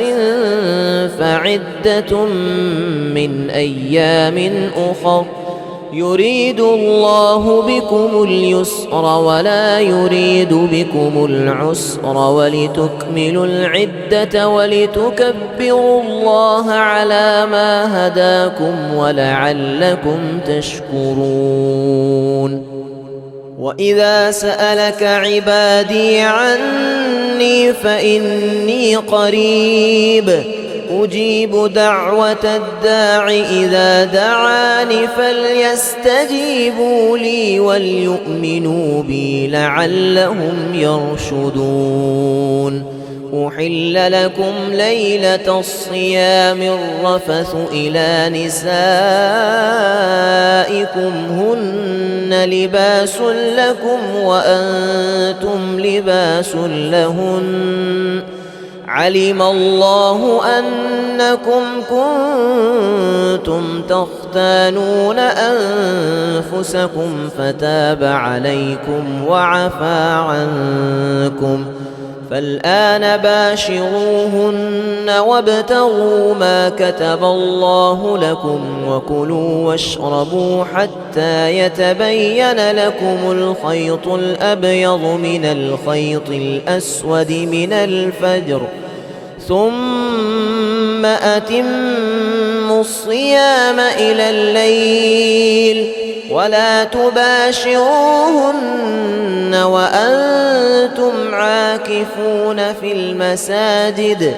فعدة من أيام أخر يريد الله بكم اليسر ولا يريد بكم العسر ولتكملوا العدة ولتكبروا الله على ما هداكم ولعلكم تشكرون وإذا سألك عبادي عني فإني قريب أجيب دعوة الداع إذا دعان فليستجيبوا لي وليؤمنوا بي لعلهم يرشدون أحل لكم ليلة الصيام الرفث إلى نسائكم هن لباس لكم وأنتم لباس لهن علم الله أنكم كنتم تختانون أنفسكم فتاب عليكم وعفى عنكم فالآن باشروهن وابتغوا ما كتب الله لكم وكلوا واشربوا حتى يتبين لكم الخيط الأبيض من الخيط الأسود من الفجر ثم أتموا الصيام إلى الليل ولا تباشروهن وأنتم عاكفون في المساجد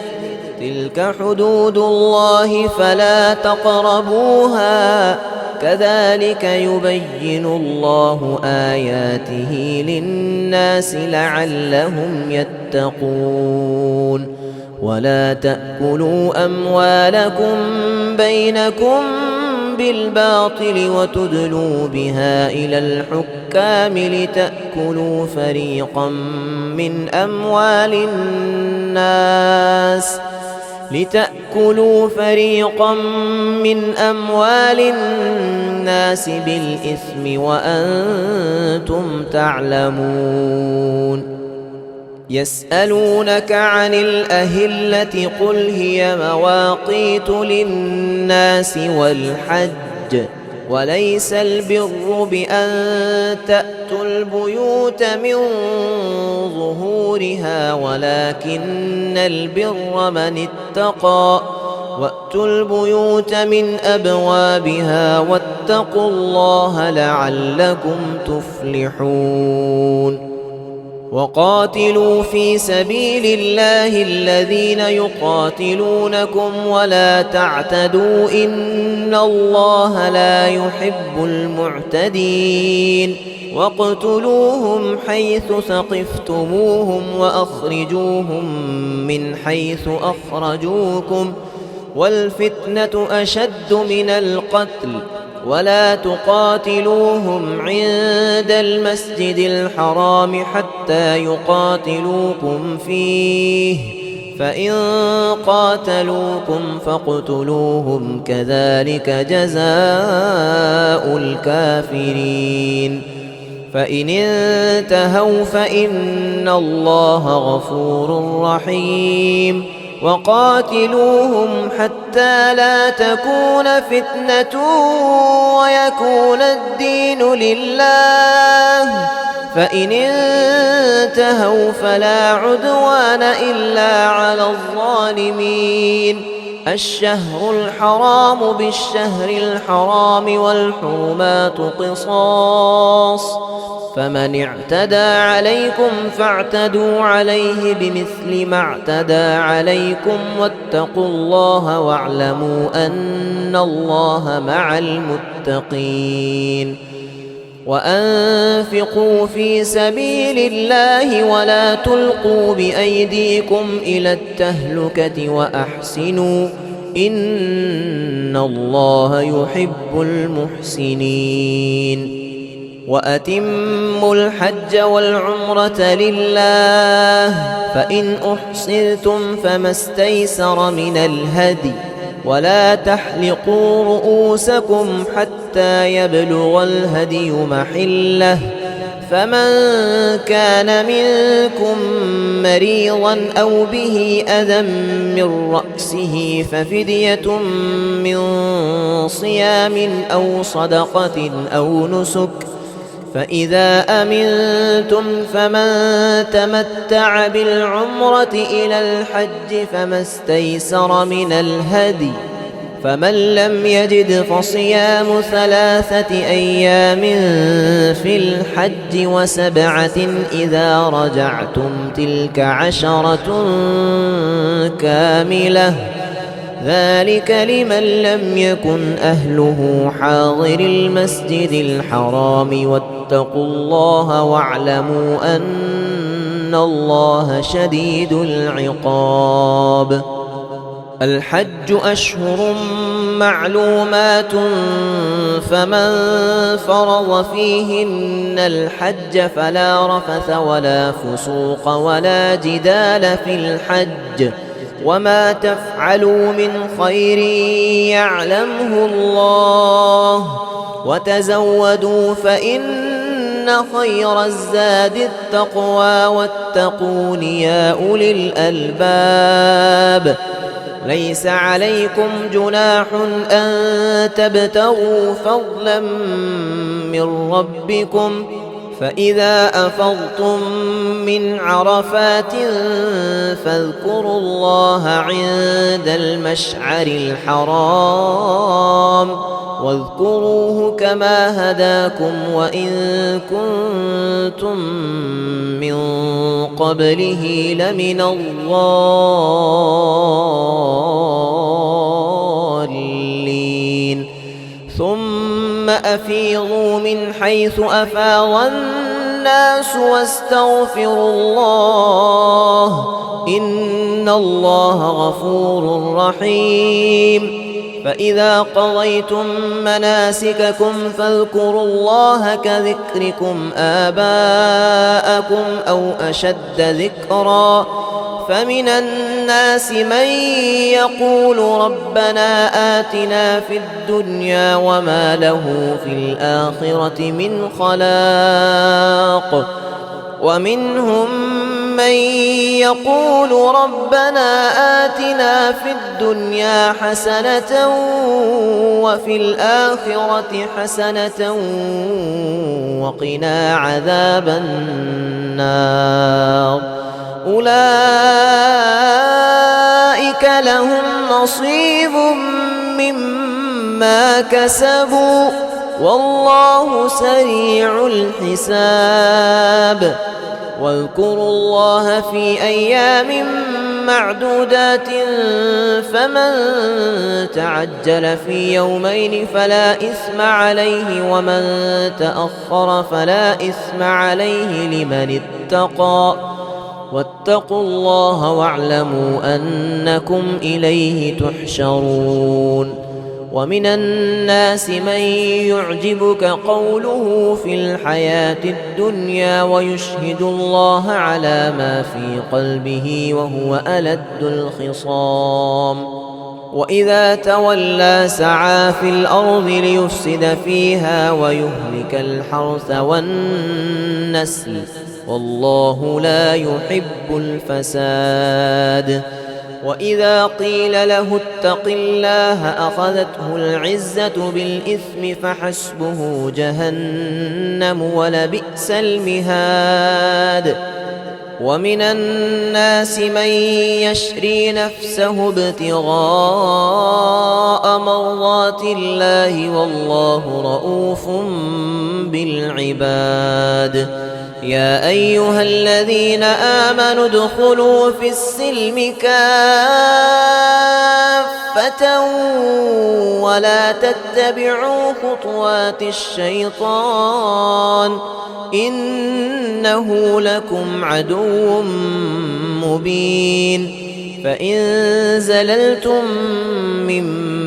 تلك حدود الله فلا تقربوها كذلك يبين الله آياته للناس لعلهم يتقون ولا تأكلوا أموالكم بينكم بالباطل وتدلوا بها إلى الحكام لتأكلوا فريقا من أموال الناس بالإثم وأنتم تعلمون يسألونك عن الأهلة قل هي مواقيت للناس والحج وليس البر بأن تأتوا البيوت من ظهورها ولكن البر من اتقى وأتوا البيوت من أبوابها واتقوا الله لعلكم تفلحون وقاتلوا في سبيل الله الذين يقاتلونكم ولا تعتدوا إن الله لا يحب المعتدين واقتلوهم حيث ثقفتموهم وأخرجوهم من حيث أخرجوكم والفتنة أشد من القتل ولا تقاتلوهم عند المسجد الحرام حتى يقاتلوكم فيه فإن قاتلوكم فاقتلوهم كذلك جزاء الكافرين فإن انتهوا فإن الله غفور رحيم وقاتلوهم حتى لا تكون فتنة ويكون الدين لله فإن انتهوا فلا عدوان إلا على الظالمين الشهر الحرام بالشهر الحرام والحرمات قصاص فمن اعتدى عليكم فاعتدوا عليه بمثل ما اعتدى عليكم واتقوا الله واعلموا أن الله مع المتقين وأنفقوا في سبيل الله ولا تلقوا بأيديكم إلى التهلكة وأحسنوا إن الله يحب المحسنين وأتموا الحج والعمرة لله فإن أحصرتم فما استيسر من الهدي ولا تحلقوا رؤوسكم حتى يبلغ الهدي محله فمن كان منكم مريضا أو به أذى من رأسه ففدية من صيام أو صدقة أو نسك فإذا أمنتم فمن تمتع بالعمرة إلى الحج فما استيسر من الهدي فمن لم يجد فصيام 3 أيام في الحج وسبعة إذا رجعتم تلك 10 كاملة ذلك لمن لم يكن أهله حاضر المسجد الحرام واتقوا الله واعلموا أن الله شديد العقاب الحج أشهر معلومات فمن فرض فيهن الحج فلا رفث ولا فسوق ولا جدال في الحج وما تفعلوا من خير يعلمه الله وتزودوا فإن إن خير الزاد التقوى واتقون يا أولي الألباب. ليس عليكم جناح أن تبتغوا فضلا من ربكم، فإذا أفضتم من عرفات فاذكروا الله عند المشعر الحرام واذكروه كما هداكم وإن كنتم من قبله لمن الضالين. ثم أفيضوا من حيث أفاض الناس واستغفروا الله إن الله غفور رحيم. فإذا قضيتم مناسككم فاذكروا الله كذكركم آباءكم أو أشد ذكرا. فمن الناس من يقول ربنا آتنا في الدنيا وما له في الآخرة من خلاق، ومنهم من يقول ربنا آتنا في الدنيا حسنة وفي الآخرة حسنة وقنا عذاب النار. أولئك لهم نصيب مما كسبوا والله سريع الحساب. واذكروا الله في أيام معدودات فمن تعجل في يومين فلا إثم عليه ومن تأخر فلا إثم عليه لمن اتقى واتقوا الله واعلموا أنكم إليه تحشرون. ومن الناس من يعجبك قوله في الحياة الدنيا ويشهد الله على ما في قلبه وهو ألد الخصام. وإذا تولى سعى في الأرض ليفسد فيها ويهلك الحرث والنسل والله لا يحب الفساد. وإذا قيل له اتق الله أخذته العزة بالإثم فحسبه جهنم ولبئس المهاد. ومن الناس من يشري نفسه ابتغاء مرضات الله والله رؤوف بالعباد. يا أيها الذين آمنوا ادخلوا في السلم كافة ولا تتبعوا خطوات الشيطان إنه لكم عدو مبين. فإن زللتم من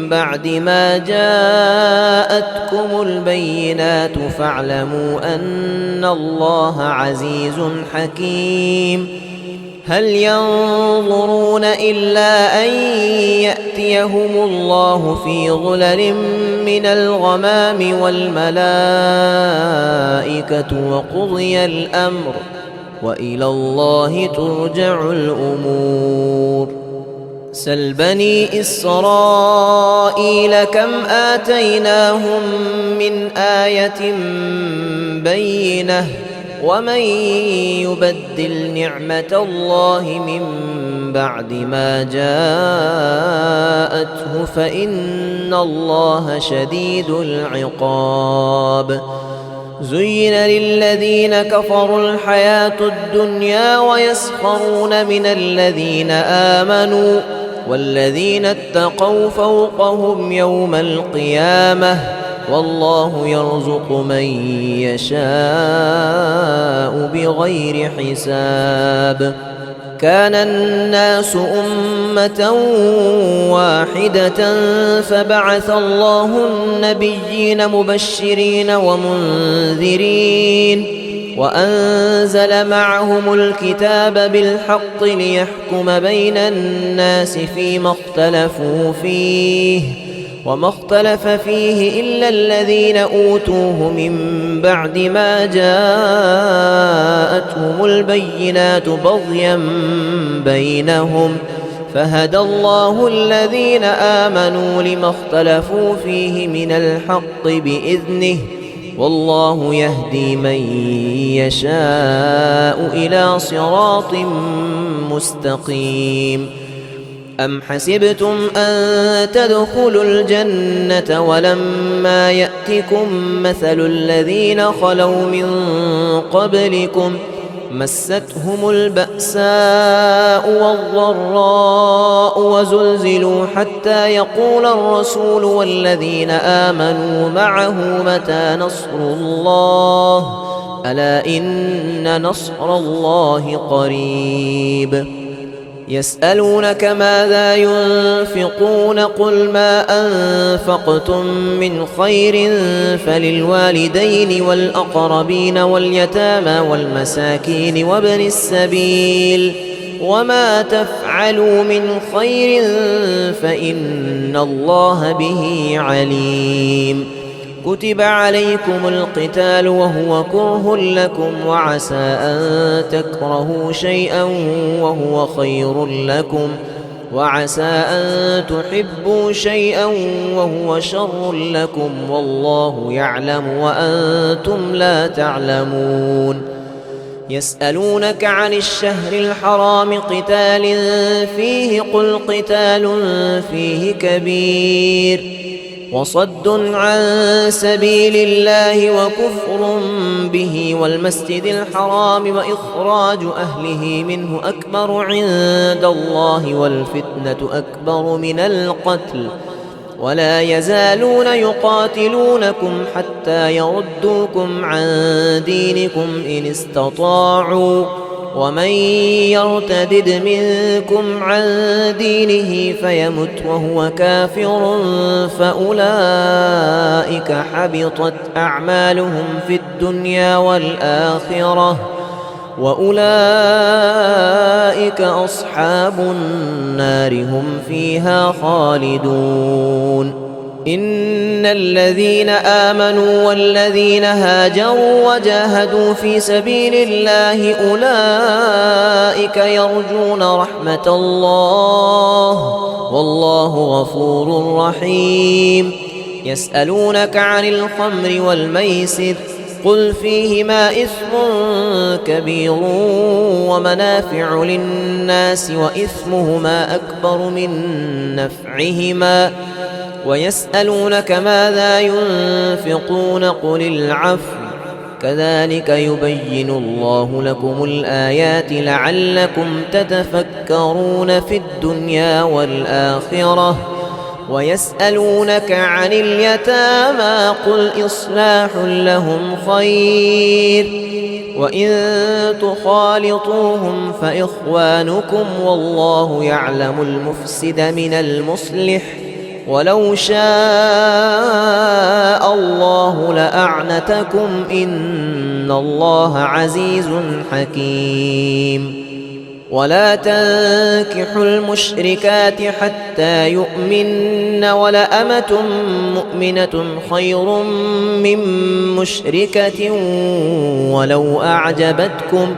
بعد ما جاءتكم البينات فاعلموا أن الله عزيز حكيم. هل ينظرون إلا أن يأتيهم الله في ظلل من الغمام والملائكة وقضي الأمر وإلى الله ترجع الأمور. سل بني إسرائيل كم آتيناهم من آية بينة ومن يبدل نعمة الله من بعد ما جاءته فإن الله شديد العقاب. زين للذين كفروا الحياة الدنيا ويسخرون من الذين آمنوا والذين اتقوا فوقهم يوم القيامة والله يرزق من يشاء بغير حساب. كان الناس أمة واحدة فبعث الله النبيين مبشرين ومنذرين وأنزل معهم الكتاب بالحق ليحكم بين الناس فيما اختلفوا فيه وما اختلف فيه إلا الذين أوتوه من بعد ما جاءتهم البينات بغيا بينهم فهدى الله الذين آمنوا لما اختلفوا فيه من الحق بإذنه والله يهدي من يشاء إلى صراط مستقيم. أم حسبتم أن تدخلوا الجنة ولما يأتكم مثل الذين خلوا من قبلكم مستهم البأساء والضراء وزلزلوا حتى يقول الرسول والذين آمنوا معه متى نصر الله ألا إن نصر الله قريب. يسألونك ماذا ينفقون قل ما أنفقتم من خير فللوالدين والأقربين واليتامى والمساكين وابن السبيل وما تفعلوا من خير فإن الله به عليم. كتب عليكم القتال وهو كره لكم وعسى أن تكرهوا شيئا وهو خير لكم وعسى أن تحبوا شيئا وهو شر لكم والله يعلم وأنتم لا تعلمون. يسألونك عن الشهر الحرام قتال فيه قل قتال فيه كبير وصد عن سبيل الله وكفر به والمسجد الحرام وإخراج أهله منه أكبر عند الله والفتنة أكبر من القتل ولا يزالون يقاتلونكم حتى يردوكم عن دينكم إن استطاعوا ومن يرتدد منكم عن دينه فيمت وهو كافر فأولئك حبطت أعمالهم في الدنيا والآخرة وأولئك أصحاب النار هم فيها خالدون. إن الذين آمنوا والذين هاجروا وجاهدوا في سبيل الله أولئك يرجون رحمة الله والله غفور رحيم. يسألونك عن الخمر والميسر قل فيهما إثم كبير ومنافع للناس وإثمهما أكبر من نفعهما ويسألونك ماذا ينفقون قل العفو كذلك يبين الله لكم الآيات لعلكم تتفكرون في الدنيا والآخرة. ويسألونك عن اليتامى قل إصلاح لهم خير وإن تخالطوهم فإخوانكم والله يعلم المفسد من المصلح ولو شاء الله لأعنتكم إن الله عزيز حكيم. ولا تنكحوا المشركات حتى يؤمن ولأمة مؤمنة خير من مشركة ولو أعجبتكم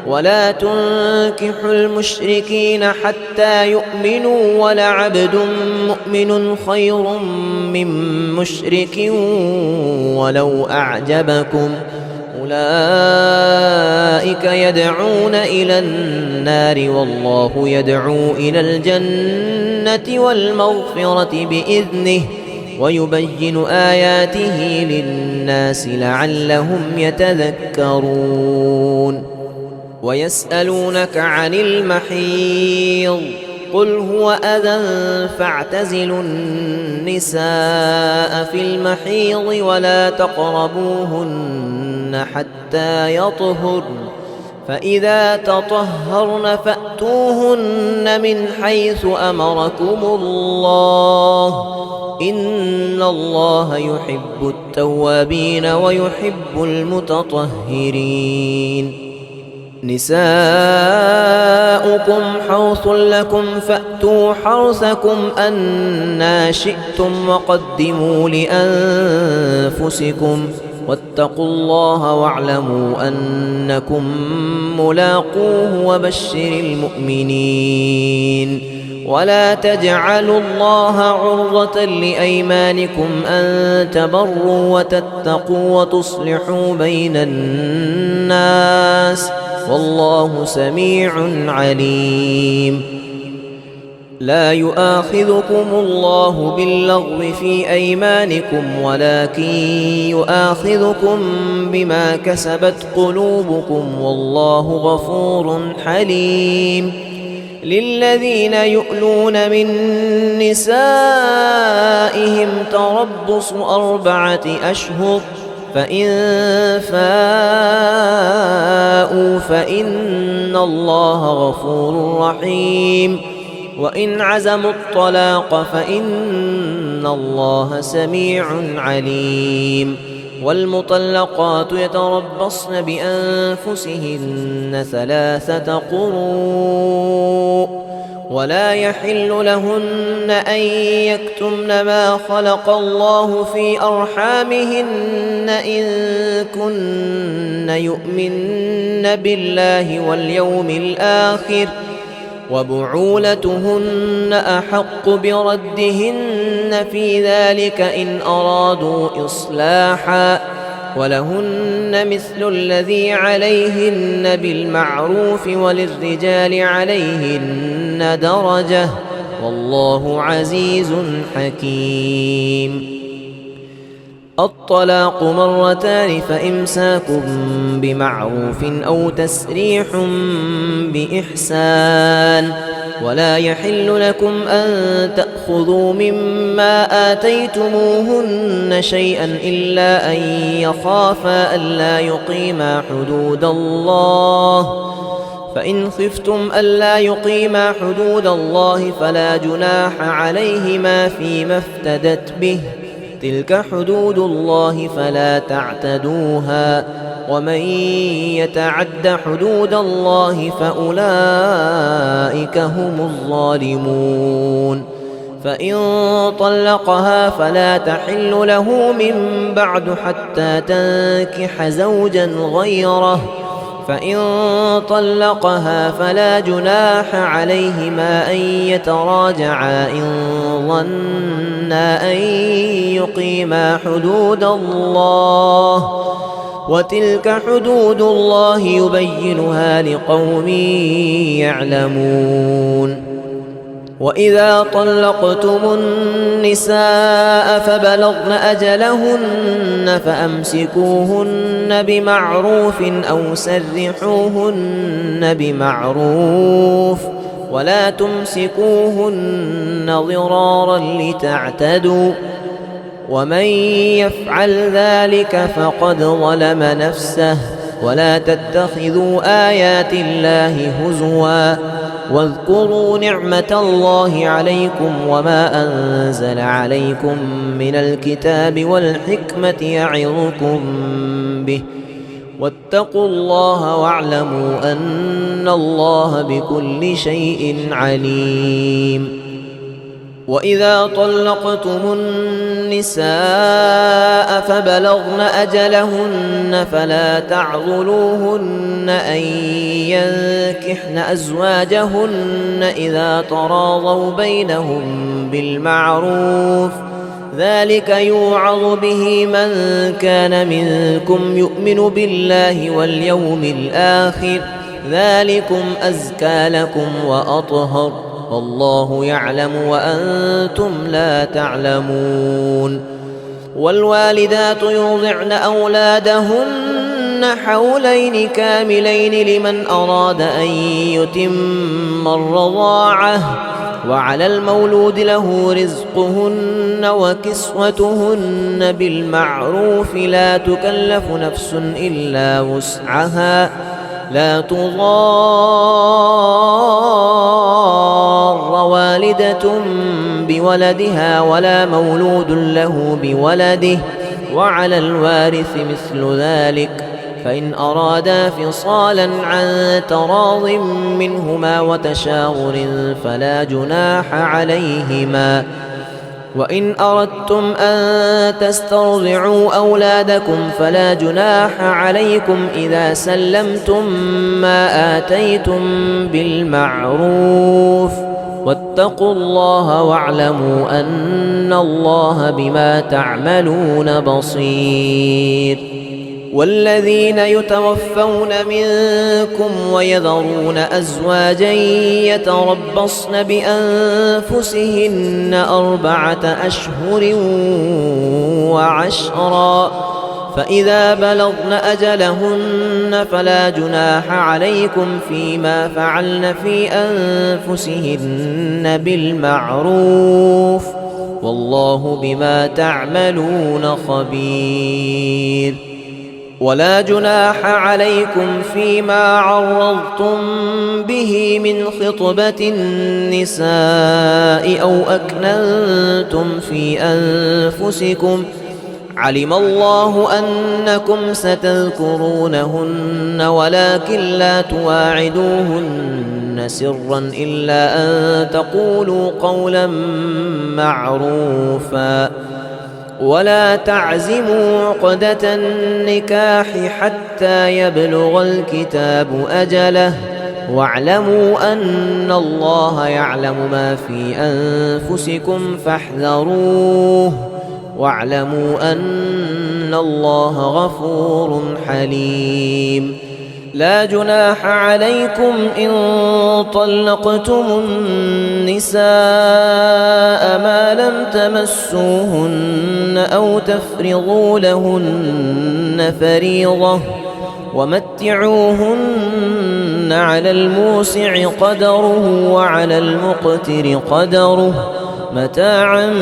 ولا تنكحوا المشركين حتى يؤمنوا ولعبد مؤمن خير من مشرك ولو أعجبكم أولئك يدعون إلى النار والله يدعو إلى الجنة والمغفرة بإذنه ويبين آياته للناس لعلهم يتذكرون. ويسألونك عن المحيض قل هو أذى فاعتزلوا النساء في المحيض ولا تقربوهن حتى يطهرن فإذا تطهرن فأتوهن من حيث أمركم الله إن إن الله يحب التوابين ويحب المتطهرين. نساؤكم حرث لكم فأتوا حرثكم أنى شئتم وقدموا لأنفسكم واتقوا الله واعلموا أنكم ملاقوه وبشر المؤمنين. ولا تجعلوا الله عرضة لأيمانكم أن تبروا وتتقوا وتصلحوا بين الناس والله سميع عليم. لا يؤاخذكم الله باللغو في أيمانكم ولكن يؤاخذكم بما كسبت قلوبكم والله غفور حليم. للذين يؤلون من نسائهم تربص 4 أشهر فإن فاءوا فإن الله غفور رحيم. وإن عزموا الطلاق فإن الله سميع عليم. والمطلقات يتربصن بأنفسهن 3 قروء ولا يحل لهن أن يكتمن ما خلق الله في أرحامهن إن كن يؤمن بالله واليوم الآخر وبعولتهن أحق بردهن في ذلك إن أرادوا إصلاحا ولهن مثل الذي عليهن بالمعروف وللرجال عليهن درجة والله عزيز حكيم. الطلاق 2 فإمساك بمعروف أو تسريح بإحسان. ولا يحل لكم أن تأخذوا مما آتيتموهن شيئا إلا أن يخافا ألا يقيما حدود الله فإن خفتم ألا يقيما حدود الله فلا جناح عليهما فيما افتدت به تلك حدود الله فلا تعتدوها ومن يتعد حدود الله فأولئك هم الظالمون. فإن طلقها فلا تحل له من بعد حتى تنكح زوجا غيره فإن طلقها فلا جناح عليهما أن يتراجعا إن ظنا أن يقيما حدود الله وتلك حدود الله يبينها لقوم يعلمون. وإذا طلقتم النساء فبلغن أجلهن فأمسكوهن بمعروف أو سرحوهن بمعروف ولا تمسكوهن ضرارا لتعتدوا ومن يفعل ذلك فقد ظلم نفسه. ولا تتخذوا آيات الله هزوا واذكروا نعمة الله عليكم وما أنزل عليكم من الكتاب والحكمة يعظكم به واتقوا الله واعلموا أن الله بكل شيء عليم. وإذا طلقتم النساء فبلغن أجلهن فلا تعضلوهن أن ينكحن أزواجهن إذا تراضوا بينهم بالمعروف ذلك يوعظ به من كان منكم يؤمن بالله واليوم الآخر ذلكم أزكى لكم وأطهر والله يعلم وأنتم لا تعلمون. والوالدات يرضعن أولادهن حولين كاملين لمن أراد أن يتم الرضاعة وعلى المولود له رزقهن وكسوتهن بالمعروف لا تكلف نفس إلا وسعها لا تضار والدة بولدها ولا مولود له بولده وعلى الوارث مثل ذلك، فإن أرادا فصالا عن تراض منهما وتشاور فلا جناح عليهما. وإن أردتم أن تسترضعوا أولادكم فلا جناح عليكم إذا سلمتم ما آتيتم بالمعروف، واتقوا الله واعلموا أن الله بما تعملون بصير. والذين يتوفون منكم ويذرون أزواجا يتربصن بأنفسهن 4 أشهر وعشرا، فإذا بلغن أجلهن فلا جناح عليكم فيما فعلن في أنفسهن بالمعروف، والله بما تعملون خبير. ولا جناح عليكم فيما عرضتم به من خطبة النساء أو أكننتم في أنفسكم، علم الله أنكم ستذكرونهن ولكن لا تواعدوهن سرا إلا أن تقولوا قولا معروفا، ولا تعزموا عقدة النكاح حتى يبلغ الكتاب أجله، واعلموا أن الله يعلم ما في أنفسكم فاحذروه، واعلموا أن الله غفور حليم. لا جناح عليكم إن طلقتم النساء ما لم تمسوهن أو تفرضوا لهن فريضة، ومتعوهن على الموسع قدره وعلى المقتر قدره متاعا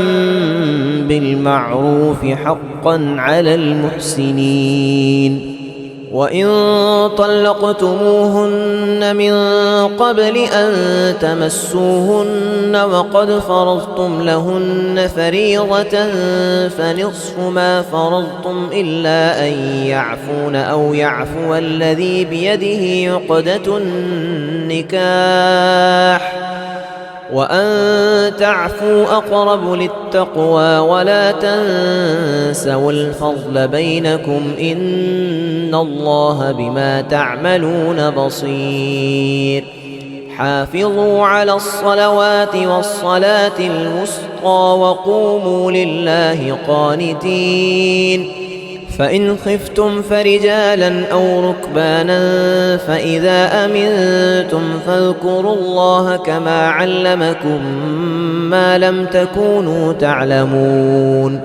بالمعروف حقا على المحسنين. وإن طلقتموهن من قبل أن تمسوهن وقد فرضتم لهن فريضة فنصف ما فرضتم إلا أن يعفون أو يعفو الذي بيده عقدة النكاح، وأن تعفوا أقرب للتقوى، ولا تنسوا الفضل بينكم إن الله بما تعملون بصير. حافظوا على الصلوات والصلاة الوسطى وقوموا لله قانتين. فإن خفتم فرجالا أو ركبانا فإذا أمنتم فاذكروا الله كما علمكم ما لم تكونوا تعلمون.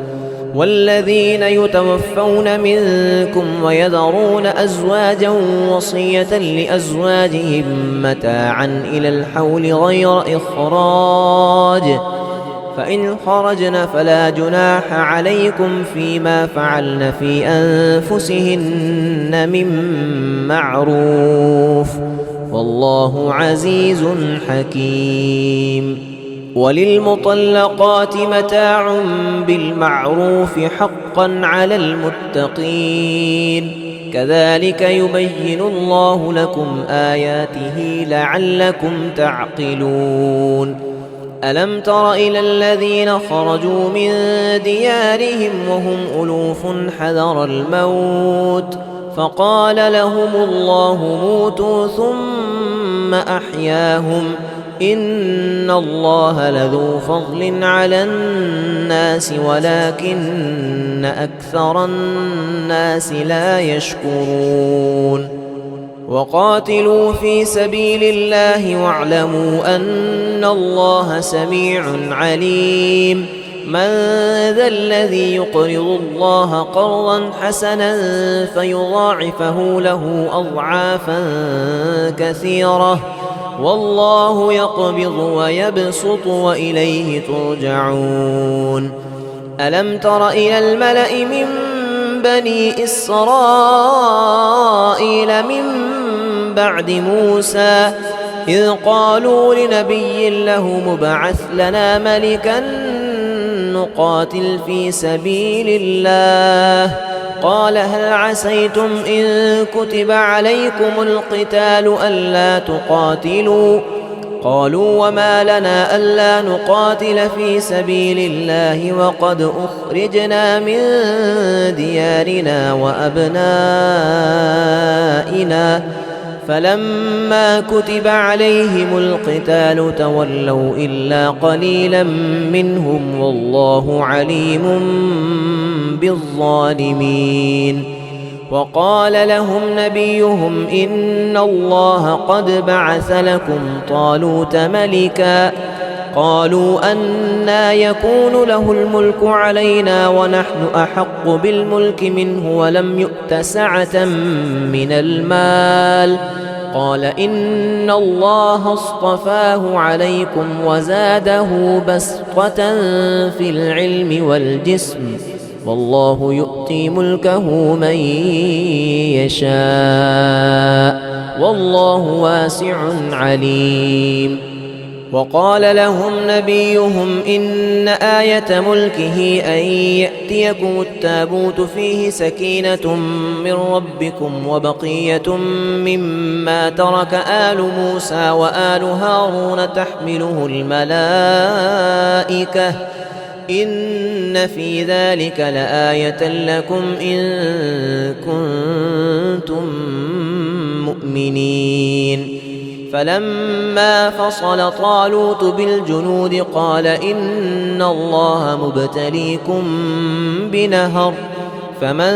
والذين يتوفون منكم ويذرون أزواجا وصية لأزواجهم متاعا إلى الحول غير إخراج، فإن خرجن فلا جناح عليكم فيما فعلن في أنفسهن من معروف، والله عزيز حكيم. وللمطلقات متاع بالمعروف حقا على المتقين، كذلك يبين الله لكم آياته لعلكم تعقلون. ألم تر إلى الذين خرجوا من ديارهم وهم ألوف حذر الموت فقال لهم الله موتوا ثم أحياهم، إن الله لذو فضل على الناس ولكن أكثر الناس لا يشكرون. وقاتلوا في سبيل الله واعلموا أن الله سميع عليم. من ذا الذي يقرض الله قرضا حسنا فيضاعفه له أضعافا كثيرة، والله يقبض ويبسط وإليه ترجعون. ألم تر إلى الملأ من بني إسرائيل من بعد موسى إذ قالوا لنبي له مبعث لنا ملكا نقاتل في سبيل الله قال هل عسيتم إن كتب عليكم القتال ألا تقاتلوا قالوا وما لنا ألا نقاتل في سبيل الله وقد أخرجنا من ديارنا وأبنائنا فلما كتب عليهم القتال تولوا إلا قليلا منهم والله عليم بالظالمين وقال لهم نبيهم إن الله قد بعث لكم طالوت ملكا قالوا أنى يكون له الملك علينا ونحن أحق بالملك منه ولم يؤت سعة من المال قال إن الله اصطفاه عليكم وزاده بسطة في العلم والجسم والله يؤتي ملكه من يشاء والله واسع عليم وقال لهم نبيهم إن آية ملكه أن يأتيكم التابوت فيه سكينة من ربكم وبقية مما ترك آل موسى وآل هارون تحمله الملائكة إن في ذلك لآية لكم إن كنتم مؤمنين فلما فصل طالوت بالجنود قال إن الله مبتليكم بنهر فمن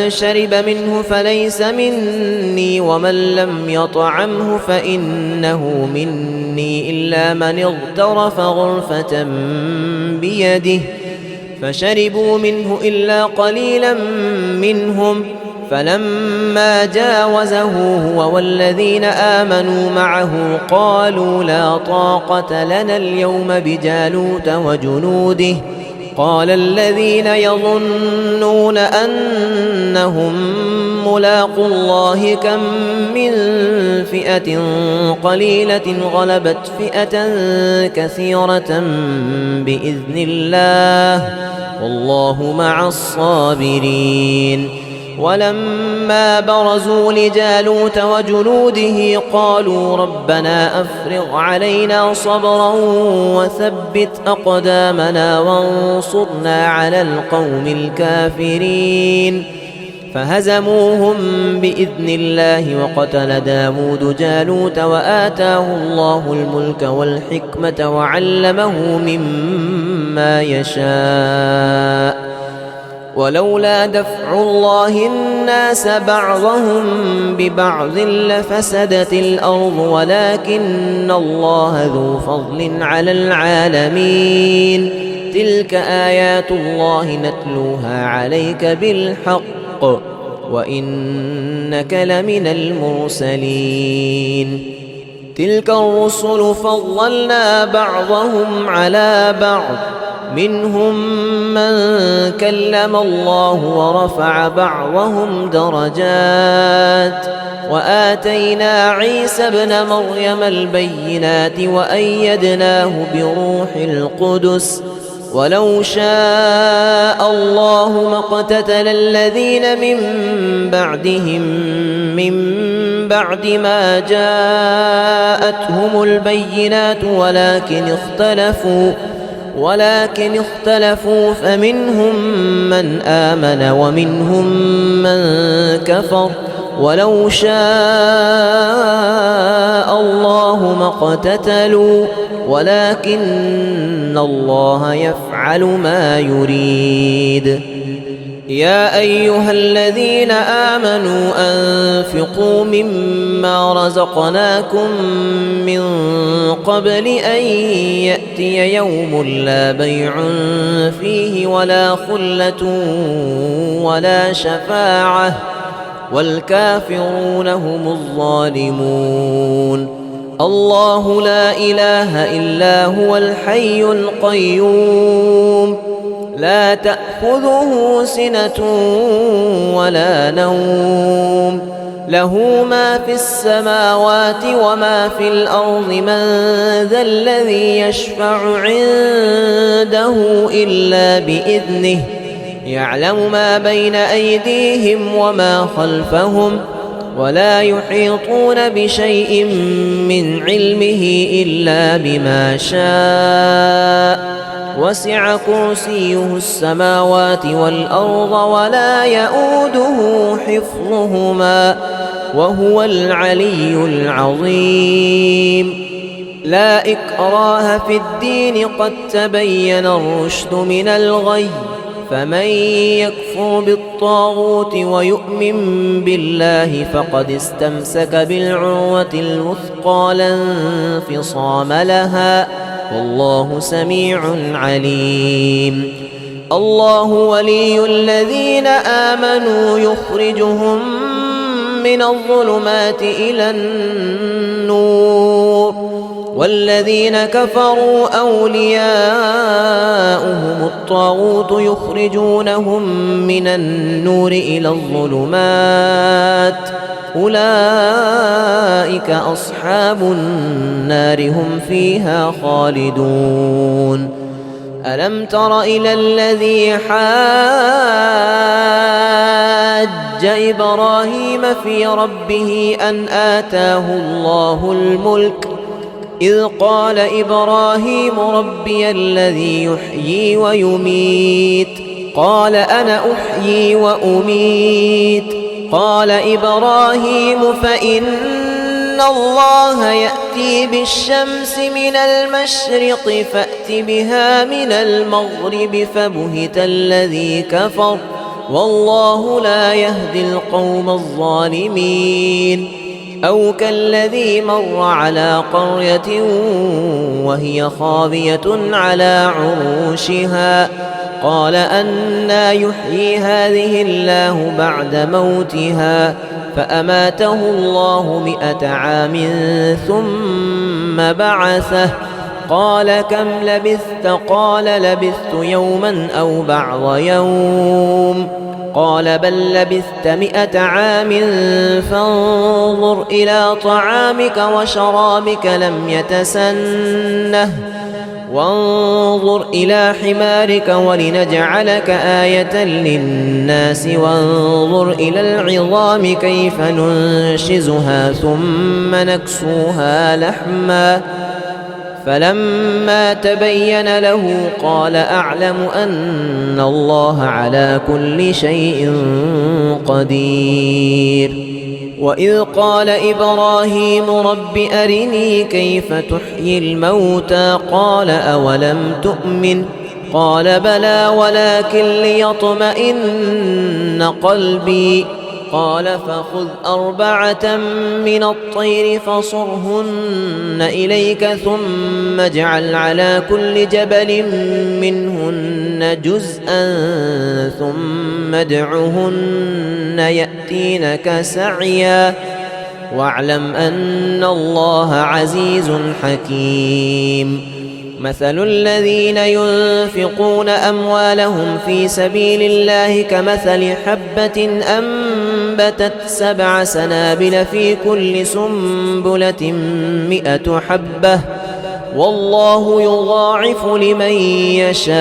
شرب منه فليس مني ومن لم يطعمه فإنه مني إلا من اغترف غرفة بيده فشربوا منه إلا قليلا منهم فلما جاوزه هو والذين آمنوا معه قالوا لا طاقة لنا اليوم بجالوت وجنوده قال الذين يظنون أنهم ملاقو الله كم من فئة قليلة غلبت فئة كثيرة بإذن الله والله مع الصابرين ولما برزوا لجالوت وجنوده قالوا ربنا أفرغ علينا صبرا وثبت أقدامنا وانصرنا على القوم الكافرين فهزموهم بإذن الله وقتل داود جالوت وآتاه الله الملك والحكمة وعلمه مما يشاء ولولا دفع الله الناس بعضهم ببعض لفسدت الأرض ولكن الله ذو فضل على العالمين تلك آيات الله نتلوها عليك بالحق وإنك لمن المرسلين تلك الرسل فضلنا بعضهم على بعض منهم من كلم الله ورفع بعضهم درجات وآتينا عيسى ابن مريم البينات وأيدناه بروح القدس ولو شاء الله ما اقتتل الذين من بعدهم من بعد ما جاءتهم البينات ولكن اختلفوا فمنهم من آمن ومنهم من كفر ولو شاء الله ما اقتتلوا ولكن الله يفعل ما يريد يا أيها الذين آمنوا أنفقوا مما رزقناكم من قبل أن يأتي يوم لا بيع فيه ولا خلة ولا شفاعة والكافرون هم الظالمون الله لا إله إلا هو الحي القيوم لا تأخذه سنة ولا نوم له ما في السماوات وما في الأرض من ذا الذي يشفع عنده إلا بإذنه يعلم ما بين أيديهم وما خلفهم ولا يحيطون بشيء من علمه إلا بما شاء وسع كرسيه السماوات والأرض ولا يؤوده حفظهما وهو العلي العظيم لا إكراه في الدين قد تبين الرشد من الغي فمن يكفر بالطاغوت ويؤمن بالله فقد استمسك بالعروة الوثقى لا انفصام لها والله سميع عليم الله ولي الذين آمنوا يخرجهم من الظلمات إلى النور والذين كفروا أولياؤهم الطاغوت يخرجونهم من النور إلى الظلمات أولئك أصحاب النار هم فيها خالدون ألم تر إلى الذي حاج إبراهيم في ربه أن آتاه الله الملك إذ قال إبراهيم ربي الذي يحيي ويميت قال أنا أحيي وأميت قال إبراهيم فإن الله يأتي بالشمس من المشرق فأت بها من المغرب فبهت الذي كفر والله لا يهدي القوم الظالمين أو كالذي مر على قرية وهي خاوية على عروشها قال أنى يحيي هذه الله بعد موتها فأماته الله 100 عام ثم بعثه قال كم لبثت قال لبثت يوما أو بعض يوم قال بل لبثت 100 عام فانظر إلى طعامك وشرابك لم يتسنه وانظر إلى حمارك ولنجعلك آية للناس وانظر إلى العظام كيف ننشزها ثم نكسوها لحما فلما تبين له قال أعلم أن الله على كل شيء قدير وإذ قال إبراهيم رب أرني كيف تحيي الموتى قال أولم تؤمن قال بلى ولكن ليطمئن قلبي قال فخذ 4 من الطير فصرهن إليك ثم اجعل على كل جبل منهن جزءا ثم ادعهن يأتينك سعيا واعلم أن الله عزيز حكيم مثل الذين ينفقون أموالهم في سبيل الله كمثل حبة أنبتت 7 سنابل في كل سنبلة 100 حبة والله يضاعف لمن يشاء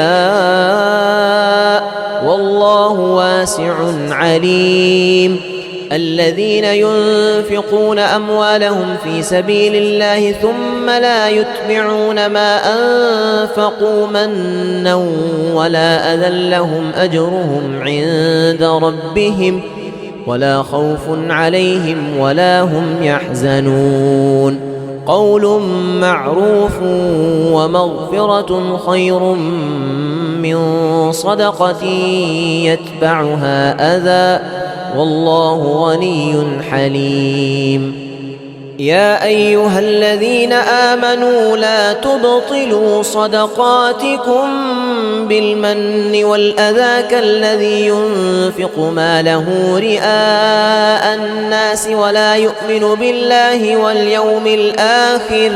والله واسع عليم الذين ينفقون أموالهم في سبيل الله ثم لا يتبعون ما أنفقوا منا ولا أذى لهم أجرهم عند ربهم ولا خوف عليهم ولا هم يحزنون قول معروف ومغفرة خير من صدقة يتبعها أذى والله غني حليم يا أيها الذين آمنوا لا تبطلوا صدقاتكم بالمن والأذى كالذي ينفق ماله رئاء الناس ولا يؤمن بالله واليوم الآخر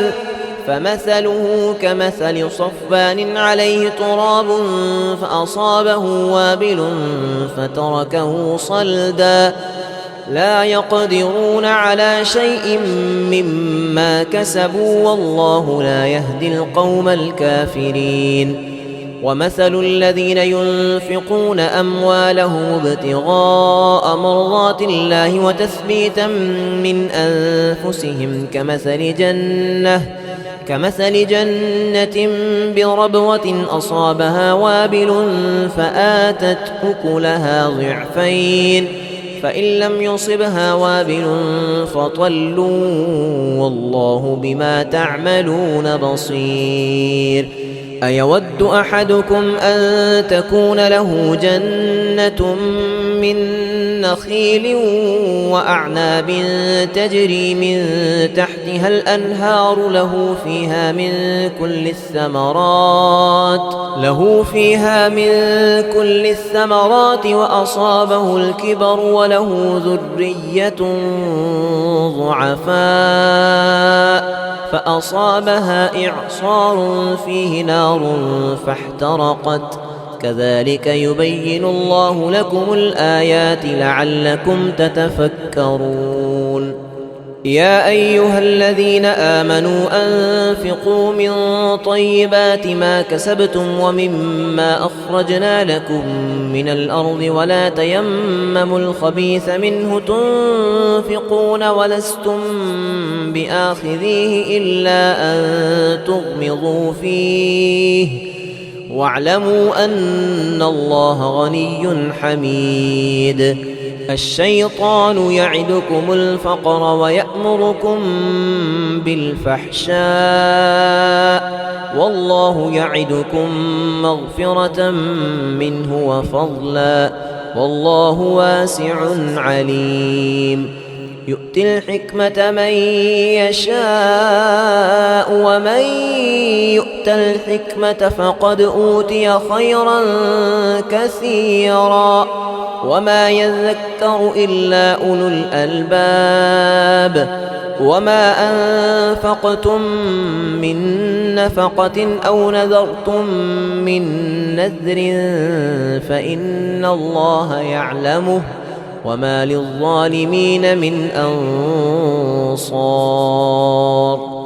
فمثله كمثل صفوان عليه تراب فأصابه وابل فتركه صلدا لا يقدرون على شيء مما كسبوا والله لا يهدي القوم الكافرين ومثل الذين ينفقون أموالهم ابتغاء مرضات الله وتثبيتا من أنفسهم كمثل جنة بربوة أصابها وابل فآتت أكلها ضعفين فإن لم يصبها وابل فطل والله بما تعملون بصير أيود أحدكم أن تكون له جنة من نخيل وأعناب تجري من تحتها الأنهار له فيها من كل الثمرات وأصابه الكبر وله ذرية ضعفاء فأصابها إعصار فيه نار فاحترقت كذلك يبين الله لكم الآيات لعلكم تتفكرون يا أيها الذين آمنوا أنفقوا من طيبات ما كسبتم ومما أخرجنا لكم من الأرض ولا تيمموا الخبيث منه تنفقون ولستم بآخذيه إلا أن تغمضوا فيه واعلموا أن الله غني حميد الشيطان يعدكم الفقر ويأمركم بالفحشاء والله يعدكم مغفرة منه وفضلا والله واسع عليم يؤتي الحكمة من يشاء ومن يؤت الحكمة فقد أوتي خيرا كثيرا وما يذكر إلا أولو الألباب وما أنفقتم من نفقة أو نذرتم من نذر فإن الله يعلمه وما للظالمين من أنصار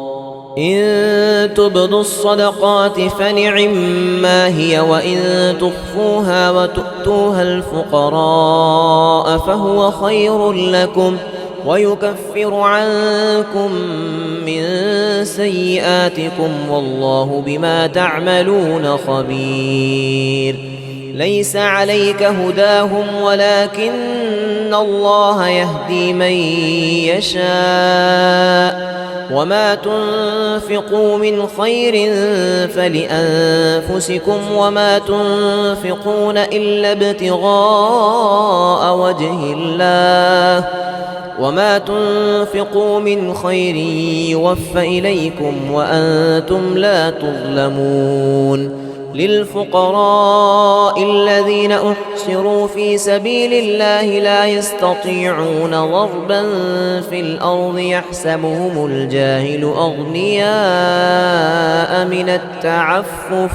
إن تبدوا الصدقات فنعما هي وإن تخفوها وتؤتوها الفقراء فهو خير لكم ويكفر عنكم من سيئاتكم والله بما تعملون خبير ليس عليك هداهم ولكن الله يهدي من يشاء وما تنفقوا من خير فلأنفسكم وما تنفقون إلا ابتغاء وجه الله وما تنفقوا من خير يوفى إليكم وأنتم لا تظلمون للفقراء الذين أحصروا في سبيل الله لا يستطيعون ضربا في الأرض يحسبهم الجاهل أغنياء من التعفف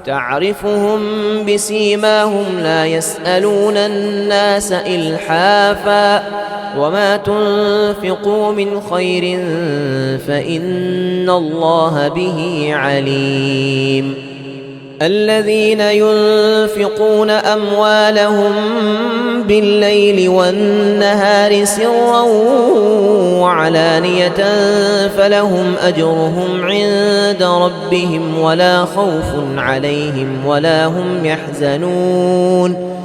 تعرفهم بسيماهم لا يسألون الناس إلحافا وما تنفقوا من خير فإن الله به عليم الذين ينفقون أموالهم بالليل والنهار سرا وعلانية فلهم أجرهم عند ربهم ولا خوف عليهم ولا هم يحزنون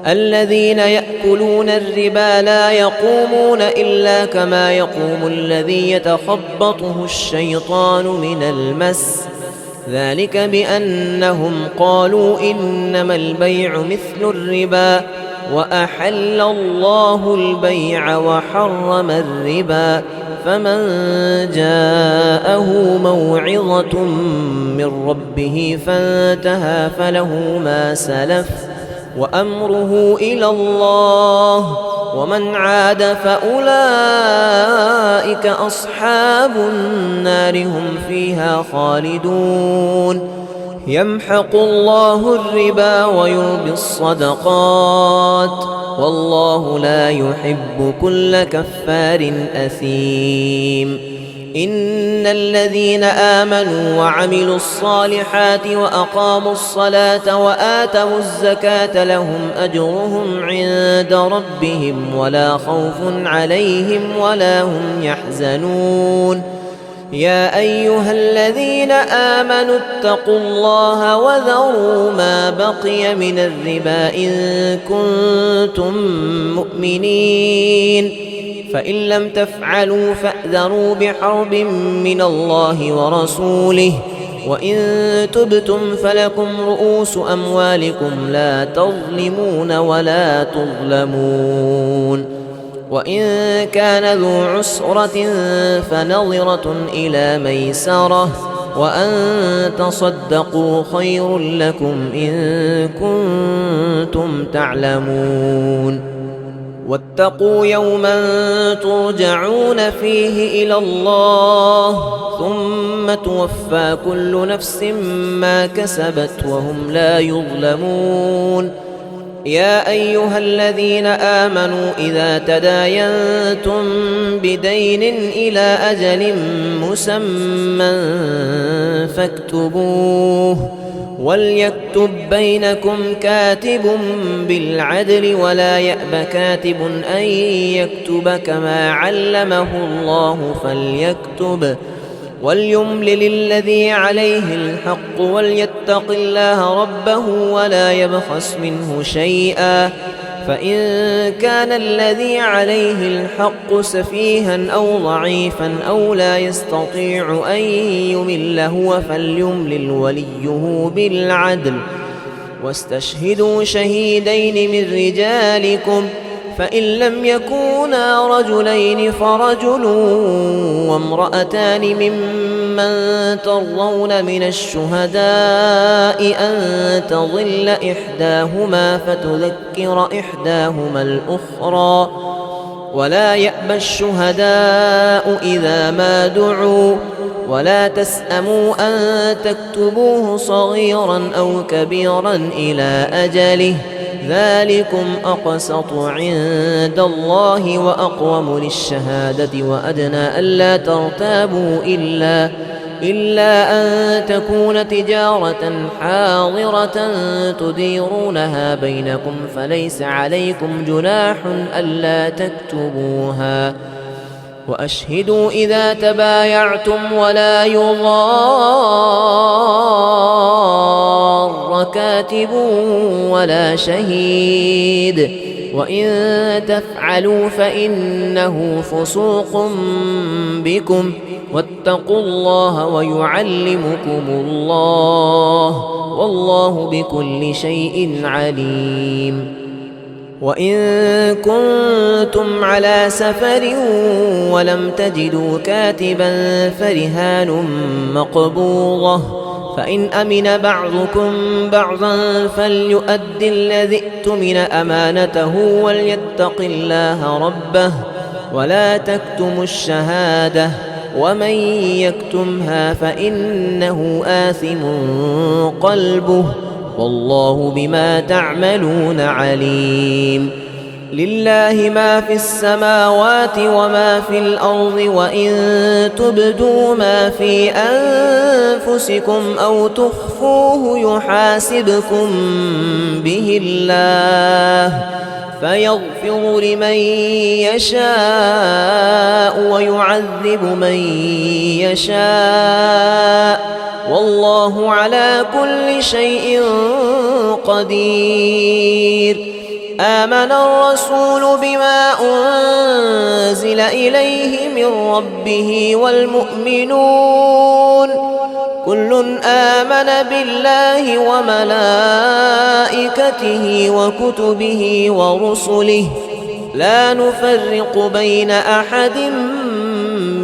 الذين يأكلون الربا لا يقومون إلا كما يقوم الذي يتخبطه الشيطان من المس ذلك بأنهم قالوا إنما البيع مثل الربا وأحل الله البيع وحرم الربا فمن جاءه موعظة من ربه فانتهى فله ما سلف وأمره إلى الله ومن عاد فأولئك أصحاب النار هم فيها خالدون يمحق الله الربا ويربي الصدقات والله لا يحب كل كفار أثيم. إن الذين آمنوا وعملوا الصالحات وأقاموا الصلاة وآتوا الزكاة لهم أجرهم عند ربهم ولا خوف عليهم ولا هم يحزنون. يا أيها الذين آمنوا اتقوا الله وذروا ما بقي من الربا إن كنتم مؤمنين، فإن لم تفعلوا فأذروا بحرب من الله ورسوله، وإن تبتم فلكم رؤوس أموالكم لا تظلمون ولا تظلمون. وإن كان ذو عسرة فنظرة إلى ميسرة، وأن تصدقوا خير لكم إن كنتم تعلمون. واتقوا يوما ترجعون فيه إلى الله ثم توفى كل نفس ما كسبت وهم لا يظلمون. يا أيها الذين آمنوا إذا تداينتم بدين إلى أجل مسمى فاكتبوه، وليكتب بينكم كاتب بالعدل ولا يأب كاتب أن يكتب كما علمه الله فليكتب، وليملل الذي عليه الحق وليتق الله ربه ولا يبخس منه شيئا، فإن كان الذي عليه الحق سفيها أو ضعيفا أو لا يستطيع أن يمل هو فليملل وليه بالعدل، واستشهدوا شهيدين من رجالكم، فإن لم يكونا رجلين فرجل وامرأتان ممن ترضون من الشهداء أن تضل إحداهما فتذكر إحداهما الأخرى، ولا يأبى الشهداء إذا ما دعوا، ولا تسأموا أن تكتبوه صغيرا أو كبيرا إلى أجله، ذلكم أقسط عند الله وأقوم للشهادة وأدنى ألا ترتابوا إلا أن تكون تجارة حاضرة تديرونها بينكم فليس عليكم جناح ألا تكتبوها، وأشهدوا إذا تبايعتم ولا يضار كاتب ولا شهيد، وإن تفعلوا فإنه فسوق بكم، واتقوا الله ويعلمكم الله والله بكل شيء عليم. وإن كنتم على سفر ولم تجدوا كاتبا فرهان مقبوضة، فإن أمن بعضكم بعضا فليؤد الذي اؤتمن أمانته وليتق الله ربه ولا تكتموا الشهادة، ومن يكتمها فإنه آثم قلبه والله بما تعملون عليم. لله ما في السماوات وما في الأرض، وإن تبدوا ما في أنفسكم أو تخفوه يحاسبكم به الله فيغفر لمن يشاء ويعذب من يشاء والله على كل شيء قدير. آمن الرسول بما أنزل إليه من ربه والمؤمنون كل آمن بالله وملائكته وكتبه ورسله لا نفرق بين أحد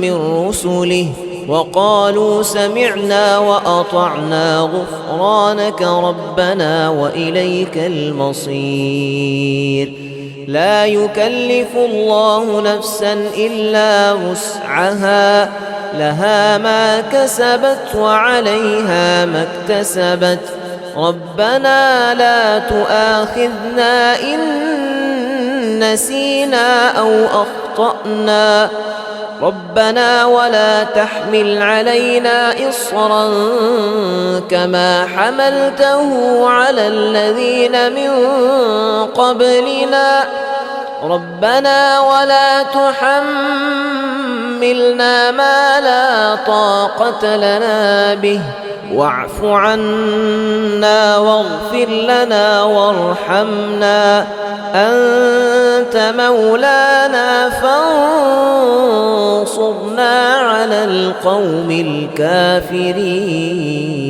من رسله وقالوا سمعنا وأطعنا غفرانك ربنا وإليك المصير. لا يكلف الله نفسا إلا وسعها لها ما كسبت وعليها ما اكتسبت ربنا لا تؤاخذنا إن نسينا أو أخطأنا ربنا ولا تحمل علينا إصرا كما حملته على الذين من قبلنا ربنا ولا تحملنا ما لا طاقة لنا به واعف عنا واغفر لنا وارحمنا أنت مولانا فانصرنا على القوم الكافرين.